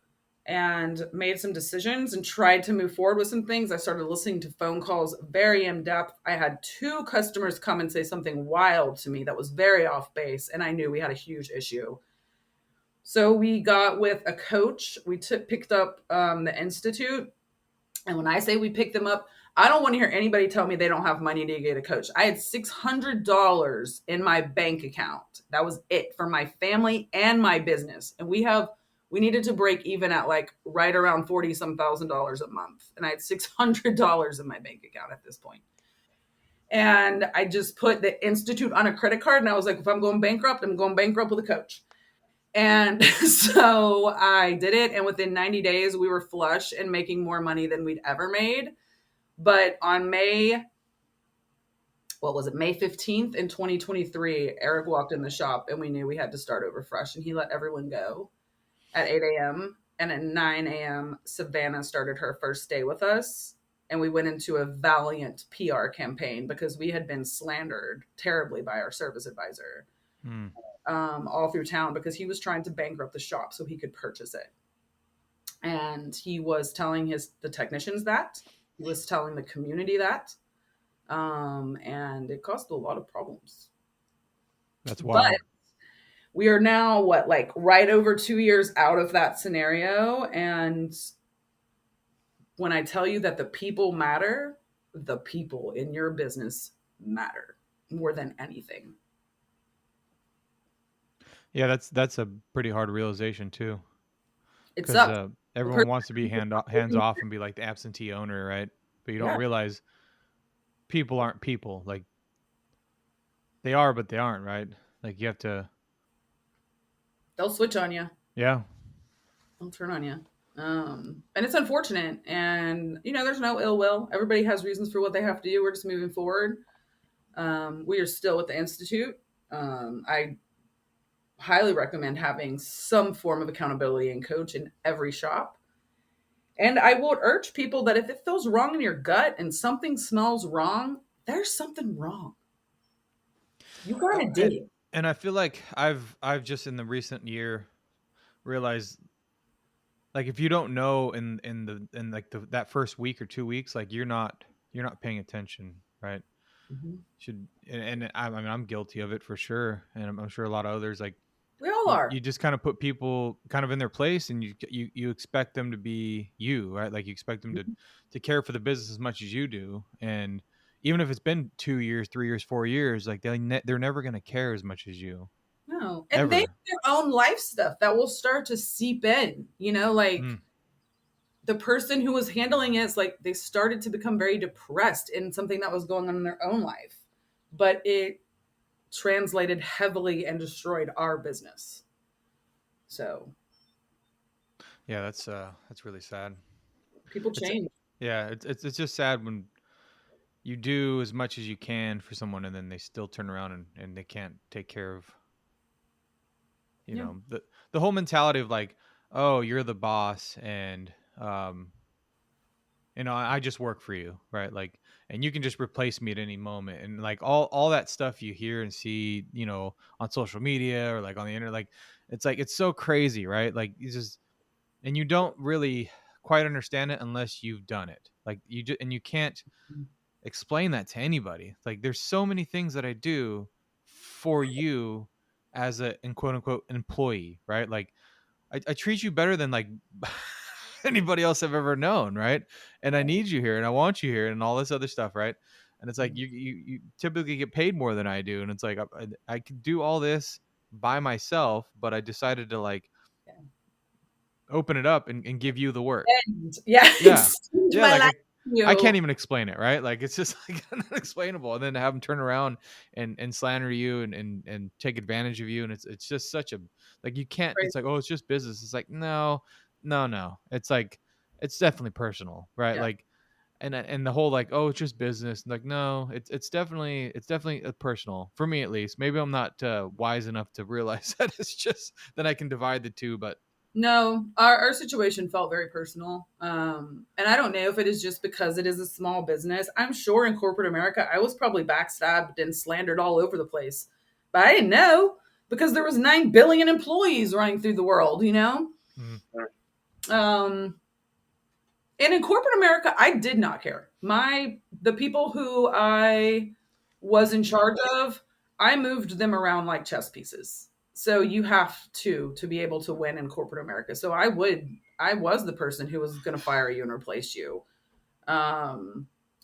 and made some decisions and tried to move forward with some things. I started listening to phone calls very in depth. I had 2 customers come and say something wild to me that was very off base. And I knew we had a huge issue. So we got with a coach. We picked up the Institute. And when I say we picked them up, I don't want to hear anybody tell me they don't have money to get a coach. I had $600 in my bank account. That was it for my family and my business. And we needed to break even at like right around 40 some $1,000s a month. And I had $600 in my bank account at this point. And I just put the Institute on a credit card. And I was like, if I'm going bankrupt, I'm going bankrupt with a coach. And so I did it. And within 90 days, we were flush and making more money than we'd ever made. But on May 15th in 2023, Eric walked in the shop and we knew we had to start over fresh. And he let everyone go at 8 a.m. And at 9 a.m., Savannah started her first day with us. And we went into a valiant PR campaign because we had been slandered terribly by our service advisor. All through town, because he was trying to bankrupt the shop so he could purchase it. And he was telling the technicians that. He was telling the community that. And it caused a lot of problems. That's wild. But we are now, right over 2 years out of that scenario. And when I tell you that the people matter, the people in your business matter more than anything. Yeah, that's a pretty hard realization too. It's up. Everyone wants to be hands off and be like the absentee owner, right? But you don't realize people aren't people. Like, they are, but they aren't, right? Like, you have to. They'll switch on you. Yeah. They'll turn on you. And it's unfortunate. And there's no ill will. Everybody has reasons for what they have to do. We're just moving forward. We are still with the Institute. I highly recommend having some form of accountability and coach in every shop. And I will urge people that if it feels wrong in your gut and something smells wrong, there's something wrong. You gotta dig. And I feel like I've just in the recent year realized, like, if you don't know in that first week or 2 weeks, like, you're not paying attention, right? Mm-hmm. I'm guilty of it for sure, and I'm sure a lot of others, like, we all are. You just kind of put people kind of in their place, and you expect them to be you, right? Like, you expect them to care for the business as much as you do, and even if it's been 2 years, 3 years, 4 years, like, they're never going to care as much as you. No, and ever. They have their own life stuff that will start to seep in. The person who was handling it is like, they started to become very depressed in something that was going on in their own life, but it translated heavily and destroyed our business. So yeah, that's really sad. People change. It's just sad when you do as much as you can for someone and then they still turn around and they can't take care of you know, the whole mentality of like, oh, you're the boss and I just work for you, right? Like, and you can just replace me at any moment. And like all that stuff you hear and see, on social media or like on the internet, like, it's so crazy, right? Like, and you don't really quite understand it unless you've done it. Like, you can't, explain that to anybody. Like, there's so many things that I do for you as a, in quote unquote, employee, right? Like, I treat you better than like anybody else I've ever known, right? And I need you here and I want you here and all this other stuff, right? And it's like you typically get paid more than I do, and it's like I could do all this by myself, but I decided to like open it up and give you the work. Yeah, Yeah. extend Yeah, my like life to I you. can't even explain it, right? Like, it's just like unexplainable. And then to have them turn around and slander you and take advantage of you. And it's just such a, like, you can't, Right. it's like, oh, it's just business. It's like, no, no, no. It's like, it's definitely personal, right? Yeah. Like, and the whole like, oh, it's just business. Like, no, it's definitely personal for me, at least. Maybe I'm not wise enough to realize that it's just that I can divide the two, but No, our situation felt very personal. And I don't know if it is just because it is a small business. I'm sure in corporate America, I was probably backstabbed and slandered all over the place. But I didn't know because there was 9 billion employees running through the world, you know? mm, Um, and in corporate America, I did not care. The people who I was in charge of, I moved them around like chess pieces. So you have to be able to win in corporate America. So I was the person who was going to fire you and replace you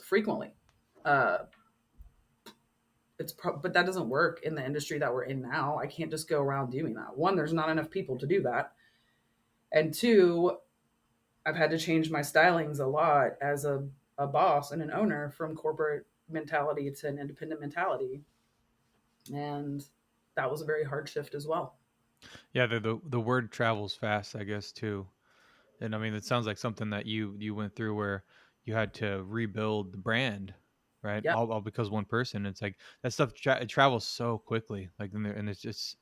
frequently. Uh, but that doesn't work in the industry that we're in now. I can't just go around doing that. One, there's not enough people to do that, and two, I've had to change my stylings a lot as a boss and an owner from corporate mentality to an independent mentality. And that was a very hard shift as well. yeah, the word travels fast, I guess, too. And I mean, it sounds like something that you went through where you had to rebuild the brand, right? Yep. All because one person. It's like that stuff it travels so quickly. Like, and it's just,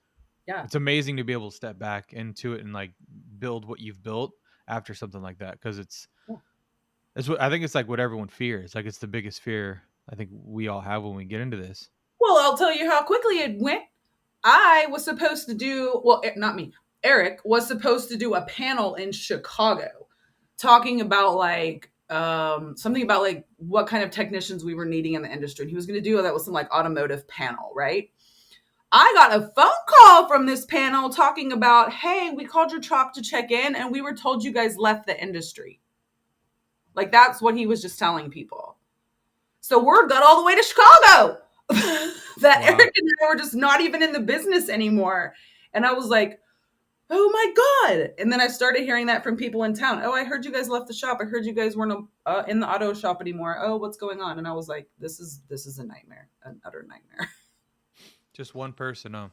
Yeah. it's amazing to be able to step back into it and like build what you've built after something like that, because Yeah. it's what I think it's like what everyone fears. Like, it's the biggest fear I think we all have when we get into this. Well, I'll tell you how quickly it went. I was supposed to do, well, not me. Eric was supposed to do a panel in Chicago talking about like something about like what kind of technicians we were needing in the industry. And he was going to do that with some like automotive panel, right? I got a phone call from this panel talking about, hey, we called your shop to check in and we were told you guys left the industry. Like, that's what he was just telling people. So word got all the way to Chicago that Wow. Eric and I were just not even in the business anymore. And I was like, oh my God. And then I started hearing that from people in town. Oh, I heard you guys left the shop. I heard you guys weren't in the auto shop anymore. Oh, what's going on? And I was like, this is a nightmare, an utter nightmare. Just one person, huh?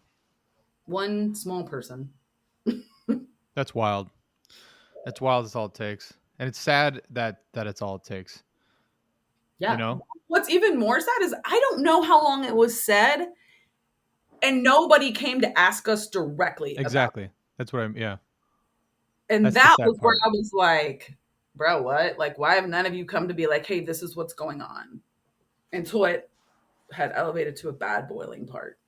One small person. That's wild. That's wild. That's all it takes. And it's sad that it's all it takes. You Yeah. know? What's even more sad is I don't know how long it was said, and nobody came to ask us directly about it. Exactly. That's what I'm, yeah. And That's the that sad was where part. I was like, bro, what? Like, why have none of you come to be like, hey, this is what's going on? Until it had elevated to a bad boiling part.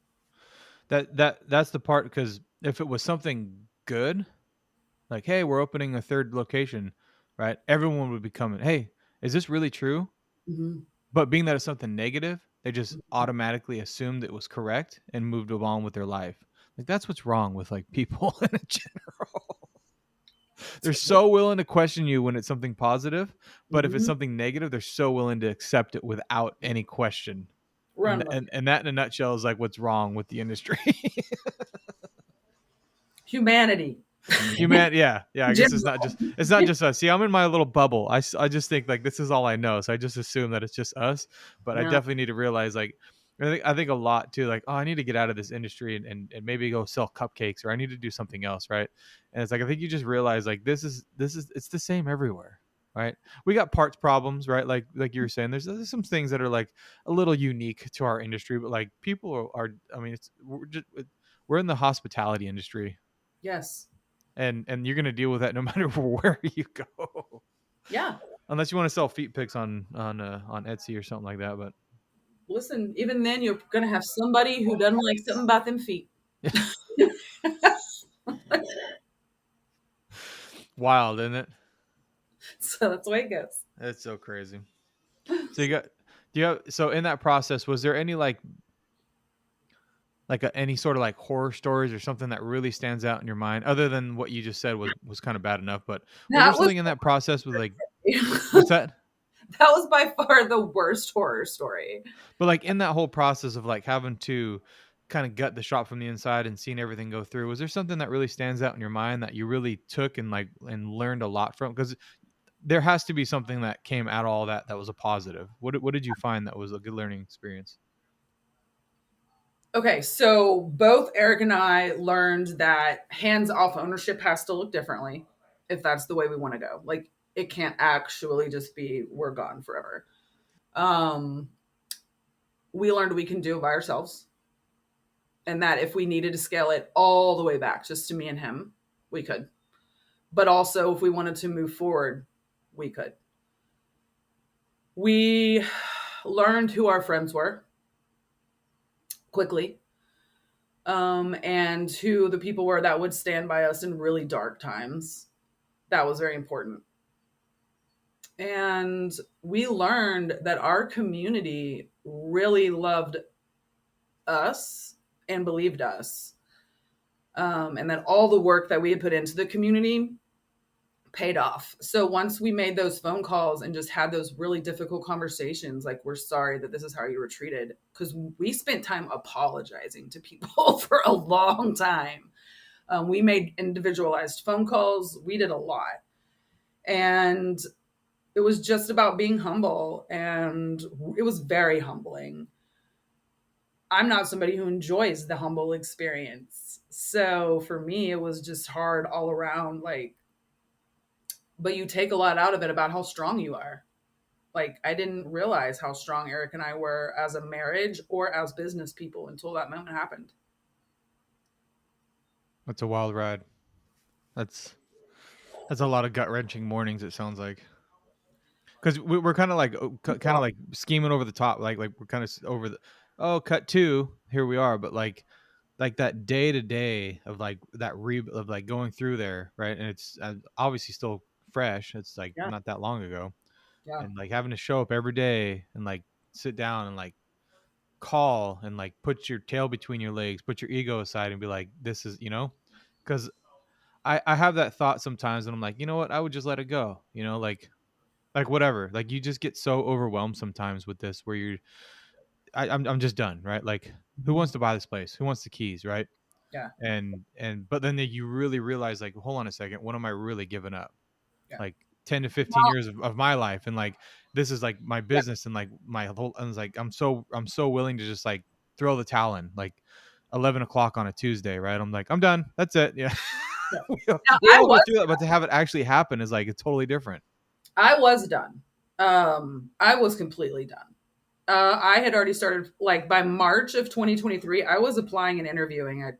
That's the part, because if it was something good, like, hey, we're opening a third location, right? Everyone would be coming. Hey, is this really true? Mm-hmm. But being that it's something negative, they just automatically assumed it was correct and moved on with their life. Like, that's what's wrong with like people in general. They're so willing to question you when it's something positive, but if it's Mm-hmm. something negative, they're so willing to accept it without any question. Run And with and, it. and that in a nutshell is like what's wrong with the industry. Humanity. Human, yeah, yeah. I guess General. it's not just us. See, I'm in my little bubble. I just think like this is all I know, so I just assume that it's just us. But I No. definitely need to realize, like, I think a lot too. Like, oh, I need to get out of this industry and maybe go sell cupcakes, or I need to do something else, right? And it's like I think you just realize like this is it's the same everywhere, right? We got parts problems, right? Like you were saying, there's some things that are like a little unique to our industry, but like people are I mean, we're in the hospitality industry, Yes. and you're gonna deal with that no matter where you go, Yeah. unless you want to sell feet pics on Etsy or something like that. But Listen, even then, you're going to have somebody who doesn't like something about them feet. wild, isn't it? So that's the way it goes. It's so crazy. So you So in that process, was there any any sort of like horror stories or something that really stands out in your mind, other than what you just said was kind of bad enough? But was there That was something in that process with like, that what's that? was by far the worst horror story. But like in that whole process of like having to kind of gut the shop from the inside and seeing everything go through, was there something that really stands out in your mind that you really took and and learned a lot from? Because there has to be something that came out of all that was a positive. What did you find that was a good learning experience? Okay, so both Eric and I learned that hands off ownership has to look differently if that's the way we want to go. Like it can't actually just be we're gone forever. Um, we learned we can do it by ourselves, and that if we needed to scale it all the way back just to me and him, we could. But also, if we wanted to move forward, we could. We learned who our friends were quickly, and who the people were that would stand by us in really dark times. That was very important. And we learned that our community really loved us and believed us. And that all the work that we had put into the community paid off. So once we made those phone calls and just had those really difficult conversations, like, we're sorry that this is how you were treated, because we spent time apologizing to people for a long time. We made individualized phone calls. We did a lot. And it was just about being humble. And it was very humbling. I'm not somebody who enjoys the humble experience. So for me, it was just hard all around. Like, but you take a lot out of it about how strong you are. Like, I didn't realize how strong Eric and I were as a marriage or as business people until that moment happened. That's a wild ride. That's that's a lot of gut wrenching mornings. It sounds like, because we're kind of like scheming over the top, like we're kind of over the cut two, here we are, but like that day to day of like that of like going through there, right? And it's obviously still fresh. It's like Yeah. not that long ago, Yeah. and like having to show up every day and like sit down and like call and like put your tail between your legs, put your ego aside, and be like, this is, because I have that thought sometimes, and I'm like, you know what, I would just let it go, like whatever. Like you just get so overwhelmed sometimes with this, where I'm just done, right? Like, who wants to buy this place? Who wants the keys, right? Yeah. And but then you really realize, like, hold on a second, what am I really giving up? Yeah. Like 10 to 15 Well, years of my life, and like this is like my yeah. business, and like my whole, and it's like I'm so willing to just like throw the towel in, like 11 o'clock on a Tuesday, right? I'm like, I'm done, that's it, yeah. Yeah. we all Now, we all go through that, but to have it actually happen is like it's totally different. I was done. I was completely done. I had already started, like, by March of 2023. I was applying and interviewing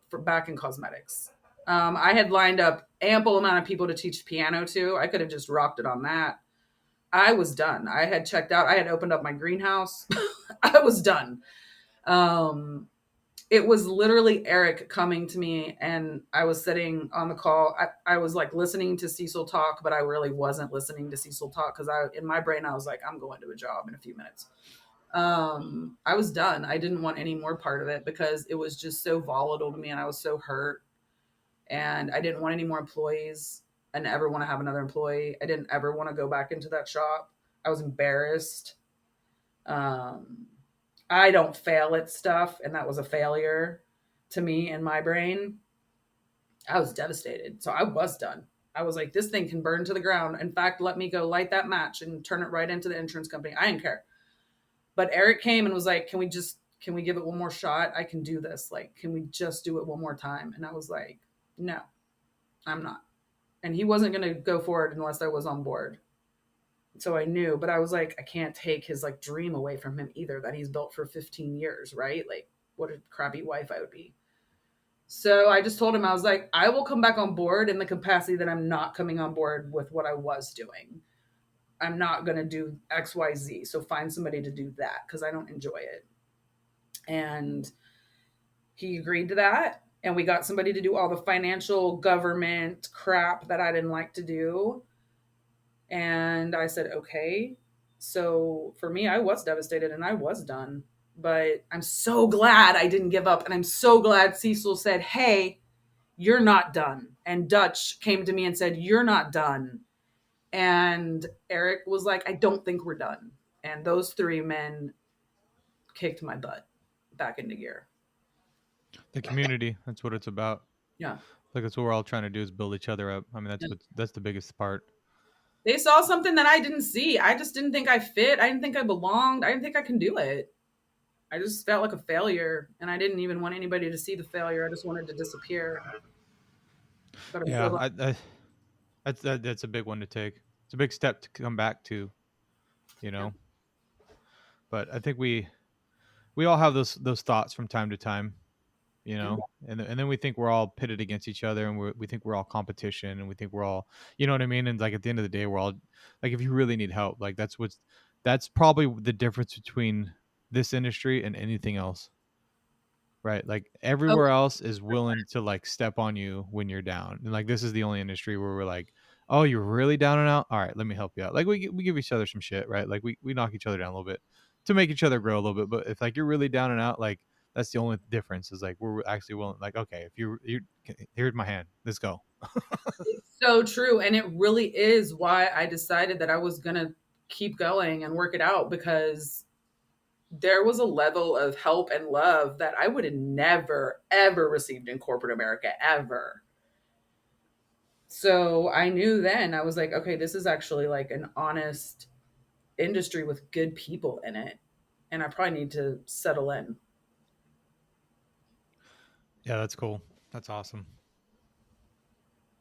for back in cosmetics. I had lined up ample amount of people to teach piano to. I could have just rocked it on that. I was done. I had checked out. I had opened up my greenhouse. I was done. Um, it was literally Eric coming to me, and I was sitting on the call. I was like listening to Cecil talk, but I really wasn't listening to Cecil talk, because in my brain, I was like, I'm going to a job in a few minutes. I was done. I didn't want any more part of it, because it was just so volatile to me, and I was so hurt, and I didn't want any more employees. I didn't ever want to have another employee. I didn't ever want to go back into that shop. I was embarrassed. Um, I don't fail at stuff, and that was a failure to me in my brain. I was devastated. So I was done. I was like, this thing can burn to the ground. In fact, let me go light that match and turn it right into the insurance company. I didn't care. But Eric came and was like, can we give it one more shot? I can do this. Like, can we just do it one more time? And I was like, no, I'm not. And he wasn't going to go for it unless I was on board. So I knew, but I was like, I can't take his like dream away from him either, that he's built for 15 years, right? Like, what a crappy wife I would be. So I just told him, I was like, I will come back on board in the capacity that I'm not coming on board with what I was doing. I'm not going to do XYZ. So find somebody to do that, because I don't enjoy it. And he agreed to that. And we got somebody to do all the financial government crap that I didn't like to do. And I said, okay. So for me, I was devastated and I was done. But I'm so glad I didn't give up. And I'm so glad Cecil said, hey, you're not done. And Dutch came to me and said, you're not done. And Eric was like, I don't think we're done. And those three men kicked my butt back into gear. The community, that's what it's about. Yeah. Like that's what we're all trying to do is build each other up. I mean, that's the biggest part. They saw something that I didn't see. I just didn't think I fit. I didn't think I belonged. I didn't think I can do it. I just felt like a failure, and I didn't even want anybody to see the failure. I just wanted to disappear. But I'm so Yeah, glad. that's a big one to take. It's a big step to come back to, you Yeah. know. But I think we all have those thoughts from time to time, you Yeah. know, and then we think we're all pitted against each other, and we think we're all competition, and we think we're all, you know what I mean. And like at the end of the day, we're all like, if you really need help, like that's probably the difference between this industry and anything else. Right. Like Oh, everywhere else is willing to like step on you when you're down. And like this is the only industry where we're like, oh, you're really down and out. All right, let me help you out. Like we give each other some shit, right? Like we knock each other down a little bit to make each other grow a little bit. But if like you're really down and out, like that's the only difference is like we're actually willing, like, okay, if you here's my hand, let's go. it's so true. And it really is why I decided that I was going to keep going and work it out, because there was a level of help and love that I would have never, ever received in corporate America, ever. So I knew then, I was like, okay, this is actually like an honest industry with good people in it. And I probably need to settle in. Yeah, that's cool. That's awesome.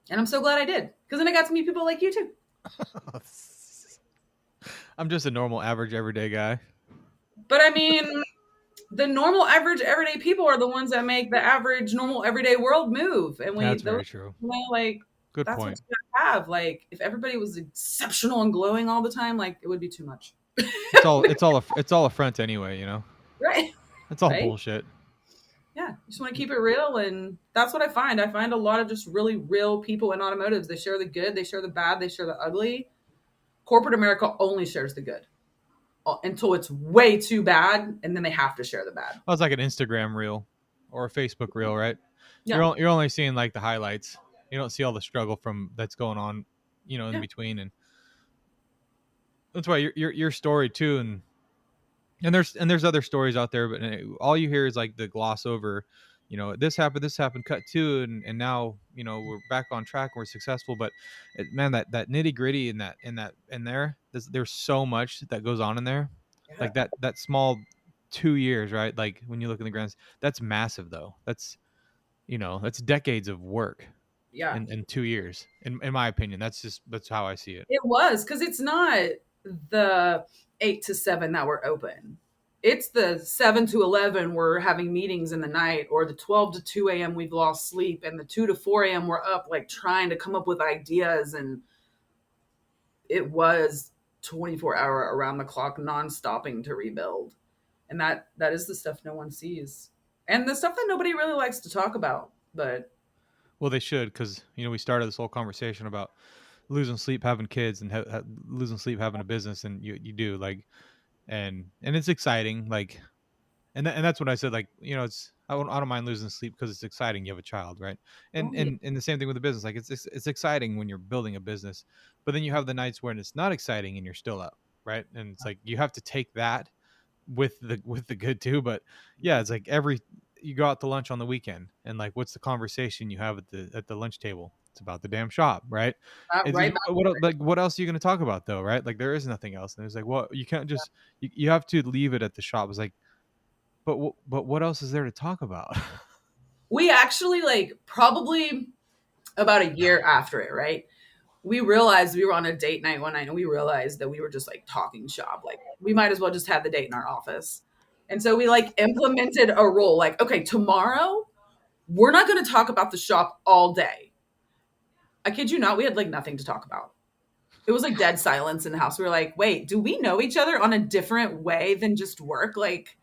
And I'm so glad I did, because then I got to meet people like you too. I'm just a normal, average, everyday guy. But I mean, the normal, average, everyday people are the ones that make the average, normal, everyday world move. And That's those, very true. like, Good that's what point. you gotta have. Like, if everybody was exceptional and glowing all the time, like, it would be too much. It's all a front anyway, you know. Right. It's all Right. bullshit. Yeah. You just want to keep it real. And that's what I find. I find a lot of just really real people in automotives. They share the good, they share the bad, they share the ugly. Corporate America only shares the good until it's way too bad. And then they have to share the bad. Well, it's like an Instagram reel or a Facebook reel, right? Yeah. You're only seeing like the highlights. You don't see all the struggle from that's going on, you know, in Yeah. between, and that's why your story too, and there's other stories out there, but all you hear is like the gloss over, you know, this happened, cut to, and now you know we're back on track, we're successful, but man, that nitty gritty in there, there's so much that goes on in there, Yeah. like that small 2 years, right? Like when you look in the grants, that's massive though. That's you know that's decades of work Yeah. in 2 years, in my opinion. That's how I see it. It was, because it's not the 8 to 7 that we're open. It's the 7 to 11 we're having meetings in the night, or the 12 to 2 a.m. we've lost sleep, and the 2 to 4 a.m. we're up like trying to come up with ideas. And it was 24-hour around the clock, non-stopping to rebuild. And that is the stuff no one sees, and the stuff that nobody really likes to talk about. But Well, they should, because you know we started this whole conversation about losing sleep having kids and losing sleep having a business, and you do like, and it's exciting, like, and that's what I said, like, you know, I don't mind losing sleep because it's exciting. You have a child, right? and oh yeah, and and the same thing with the business, like it's exciting when you're building a business, but then you have the nights when it's not exciting and you're still up, right? And it's like you have to take that with the good too. But yeah, it's like you go out to lunch on the weekend, and like what's the conversation you have at the lunch table? It's about the damn shop, right? It's right just, back. what else are you going to talk about though, right? Like there is nothing else. And it's like, well, you can't just you have to leave it at the shop. It's like, but what else is there to talk about? We actually, like, probably about a year after it, right? We realized we were on a date night one night, and we realized that we were just like talking shop. Like, we might as well just have the date in our office. And so we like implemented a rule, like, okay, tomorrow we're not going to talk about the shop all day. I kid you not, we had like nothing to talk about. It was like dead silence in the house. We were like, wait, do we know each other on a different way than just work? Like,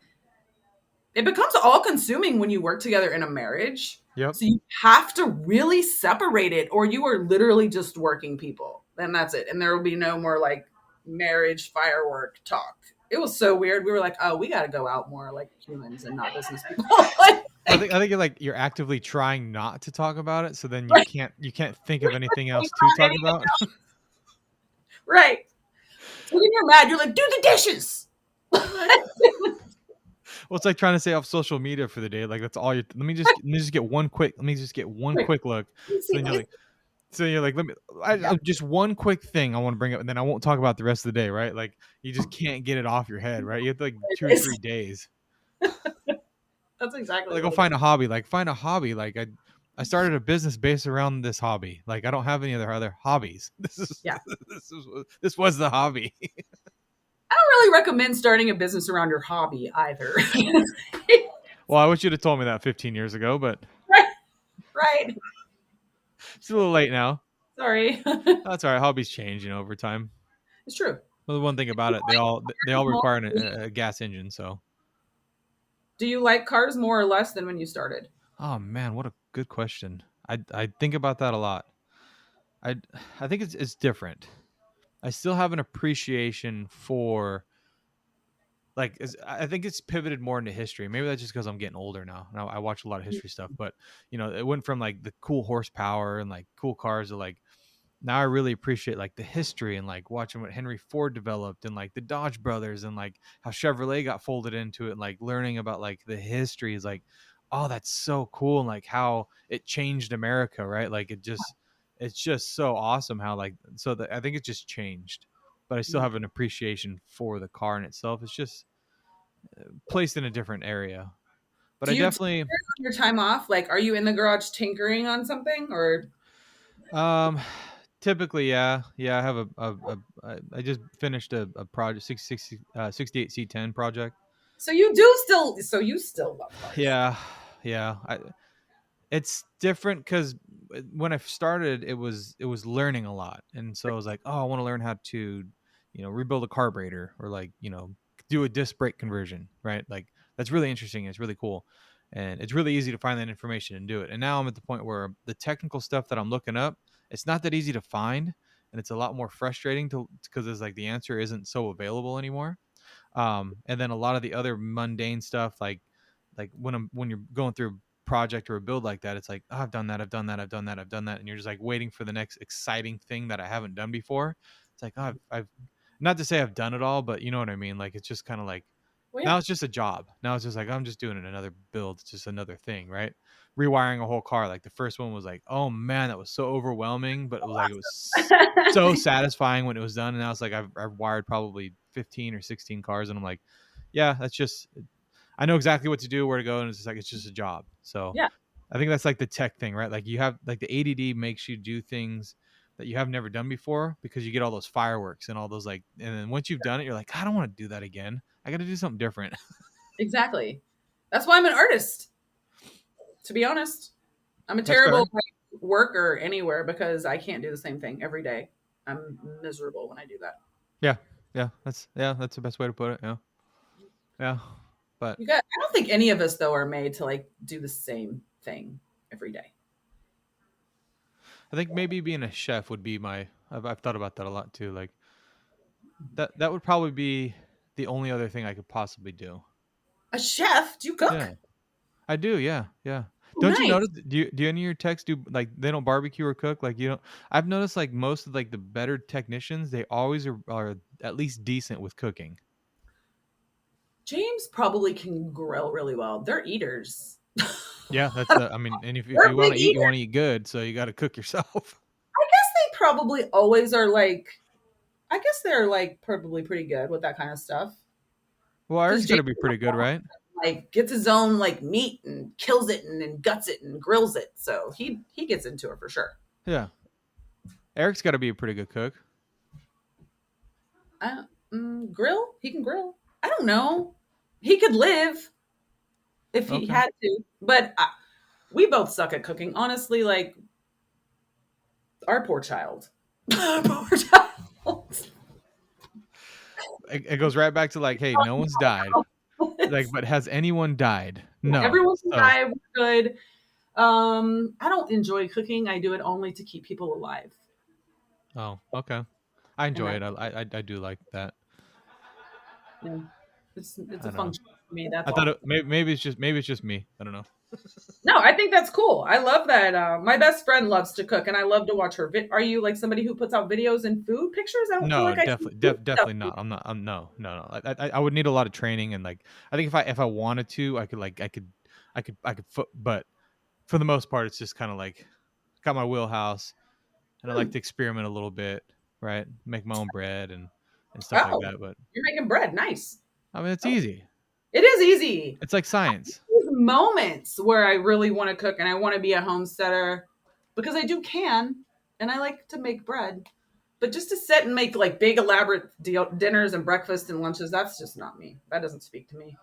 it becomes all consuming when you work together in a marriage. Yep. So you have to really separate it, or you are literally just working people. And that's it. And there will be no more like marriage firework talk. It was so weird. We were like, oh, we got to go out more like humans and not business people. I think you're actively trying not to talk about it, so then you can't think of anything else to talk about. Right. So when you're mad, you're like, do the dishes. Well, it's like trying to stay off social media for the day. Like that's all you. Let me just get one quick. Let me just get one quick look. So you're like, let me. Just one quick thing I want to bring up, and then I won't talk about the rest of the day. Right? Like you just can't get it off your head. Right? You have like 2 or 3 days. That's exactly Like what go it find is. a hobby. Like find a hobby. Like I started a business based around this hobby. Like I don't have any other hobbies. Yeah. This was the hobby. I don't really recommend starting a business around your hobby either. Well, I wish you'd have told me that 15 years ago, but Right. Right. it's a little late now. Sorry. That's all right. Hobbies change, over time. It's true. Well, the one thing about it, they all require a gas engine. So, Do you like cars more or less than when you started? oh man, what a good question. I think about that a lot. I I think it's different. I still have an appreciation for I think it's pivoted more into history. Maybe that's just because I'm getting older now. And I watch a lot of history stuff, but it went from like the cool horsepower and like cool cars to like now I really appreciate like the history and like watching what Henry Ford developed and like the Dodge brothers and like how Chevrolet got folded into it and like learning about like the history is like, oh, that's so cool. And like how it changed America, right? Like it's just so awesome how like, so I think it just changed, but I still have an appreciation for the car in itself. It's just placed in a different area, but Do I you definitely, tinker on your time off? Like, are you in the garage tinkering on something or? um, typically, yeah. I have I just finished a project, 68C10 project. So you still love cars. Yeah. Yeah. It's different because when I started, it was learning a lot, and so I was like, oh, I want to learn how to, rebuild a carburetor or like do a disc brake conversion, right? Like that's really interesting. It's really cool, and it's really easy to find that information and do it. And now I'm at the point where the technical stuff that I'm looking up, it's not that easy to find, and it's a lot more frustrating to because it's like the answer isn't so available anymore. And then a lot of the other mundane stuff like when you're going through a project or a build like that, it's like, oh, I've done that, I've done that, and you're just like waiting for the next exciting thing that I haven't done before. It's like, oh, I've not to say I've done it all, but you know what I mean. Like it's just kind of like Well, yeah. now it's just a job. Now it's just like I'm just doing another build. It's just another thing, right? Rewiring a whole car. Like the first one was like, oh man, that was so overwhelming, but it was so satisfying when it was done. And now it's like I've wired probably 15 or 16 cars, and I'm like, yeah, that's just I know exactly what to do, where to go, and it's just a job. So Yeah. I think that's like the tech thing, right? Like you have like the ADD makes you do things that you have never done before because you get all those fireworks and all those like, and then once you've done it, you're like, I don't want to do that again. I got to do something different. Exactly. That's why I'm an artist. To be honest, I'm a That's fair. terrible worker anywhere because I can't do the same thing every day. I'm miserable when I do that. Yeah, that's the best way to put it. Yeah, yeah, but I don't think any of us though are made to like do the same thing every day. I think maybe being a chef would be my. I've thought about that a lot too. Like that would probably be the only other thing I could possibly do. A chef? Do you Yeah, cook? I do. Yeah, yeah. Oh, Don't you nice. notice? Do any of your techs do like they don't barbecue or cook? Like you don't. I've noticed like most of like the better technicians, they always are at least decent with cooking. James probably can grill really well. They're eaters. Yeah, that's the. I mean, and if They're you want big to eat, you eaters. want to eat good, so you got to cook yourself. I guess they probably always are like. I guess they're like probably pretty good with that kind of stuff. Well, Because Eric's got James to be pretty good, right? like gets his own like meat and kills it and guts it and grills it. So he gets into it for sure. Yeah, Eric's got to be a pretty good cook. Grill? He can grill. I don't know. He could live if he Okay. had to, but we both suck at cooking. Honestly, like our poor child. Our poor child. It goes right back to like, hey, no one's died. Like, but has anyone died? No. Everyone can So, die. We're good. I don't enjoy cooking. I do it only to keep people alive. oh, okay. I enjoy it. I do like that. Yeah, it's I a don't know. function for me. That's I thought all. maybe it's just me. I don't know. No, I think that's cool. I love that. My best friend loves to cook, and I love to watch her. Are you like somebody who puts out videos and food pictures? I don't feel No, like I see food stuff. definitely not. I'm not. I'm no. I would need a lot of training and like I think if I wanted to, I could but for the most part, it's just kind of like got my wheelhouse, and I like Hmm. to experiment a little bit, right? Make my own bread and stuff like Oh, that. But you're making bread. Nice. I mean, it's Oh, easy. it is easy. It's like science. There's moments where I really want to cook and I want to be a homesteader because I do can and I like to make bread. But just to sit and make like big elaborate dinners and breakfast and lunches, that's just not me. That doesn't speak to me.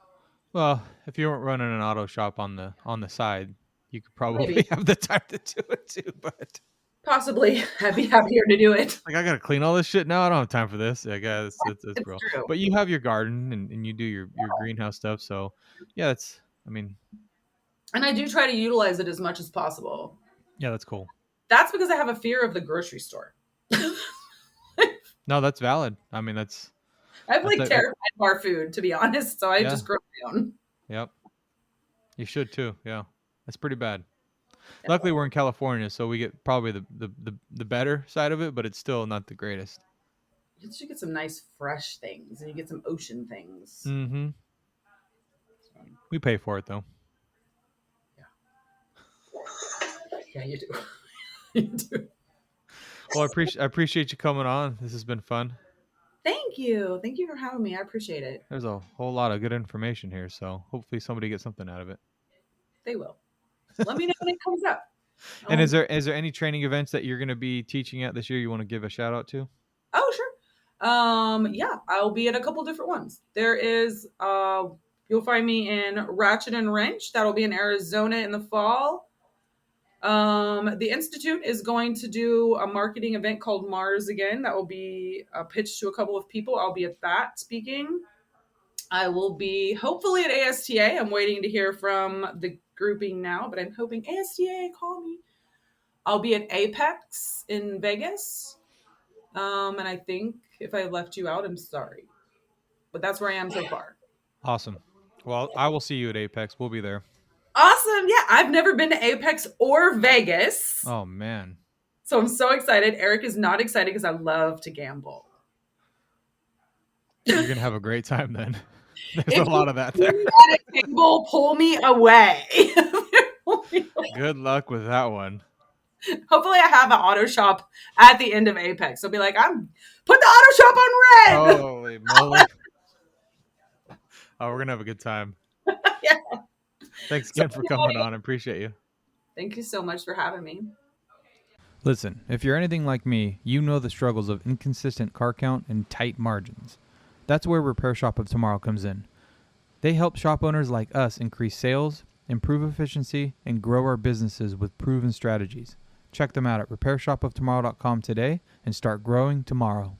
Well, if you weren't running an auto shop on the side, you could probably Maybe, have the time to do it too. But possibly, I'd be happier to do it. like, I gotta clean all this shit now. I don't have time for this. I guess it's It's real. true. But you have your garden and you do your greenhouse stuff. So yeah, that's. I mean, And I do try to utilize it as much as possible. yeah, that's cool. That's because I have a fear of the grocery store. No, that's valid. I mean, I'm that's like a, terrified of our food, to be honest. So I yeah, just grow my own. yep. You should too. Yeah, that's pretty bad. Yeah. Luckily, we're in California, so we get probably the better side of it, but it's still not the greatest. You should get some nice fresh things and you get some ocean things. Mm-hmm. So, We pay for it though. yeah, you do. You do. Well, I appreciate you coming on. This has been fun. Thank you. Thank you for having me. I appreciate it. There's a whole lot of good information here, so hopefully somebody gets something out of it. They will. Let me know when it comes up. And Oh, is there any training events that you're going to be teaching at this year you want to give a shout out to? oh, sure. Yeah, I'll be at a couple different ones. There is you'll find me in Ratchet and Wrench. That'll be in Arizona in the fall. The Institute is going to do a marketing event called Mars again. That will be a pitch to a couple of people. I'll be at that speaking. I will be hopefully at ASTA. I'm waiting to hear from the grouping now, but I'm hoping ASTA call me. I'll be at Apex in Vegas. And I think if I left you out, I'm sorry. But that's where I am so far. Awesome. Well, I will see you at Apex. We'll be there. Awesome. Yeah, I've never been to Apex or Vegas. Oh man. So I'm so excited. Eric is not excited because I love to gamble. You're going to have a great time then. There's If a lot of that there. you at a table, pull me away. Good luck with that one. Hopefully I have an auto shop at the end of Apex. I'll be like, I'm put the auto shop on red. Holy moly. Oh, we're going to have a good time. Yeah. Thanks again for coming on. I appreciate you. Thank you so much for having me. Listen, if you're anything like me, you know the struggles of inconsistent car count and tight margins. That's where Repair Shop of Tomorrow comes in. They help shop owners like us increase sales, improve efficiency, and grow our businesses with proven strategies. Check them out at repairshopoftomorrow.com today and start growing tomorrow.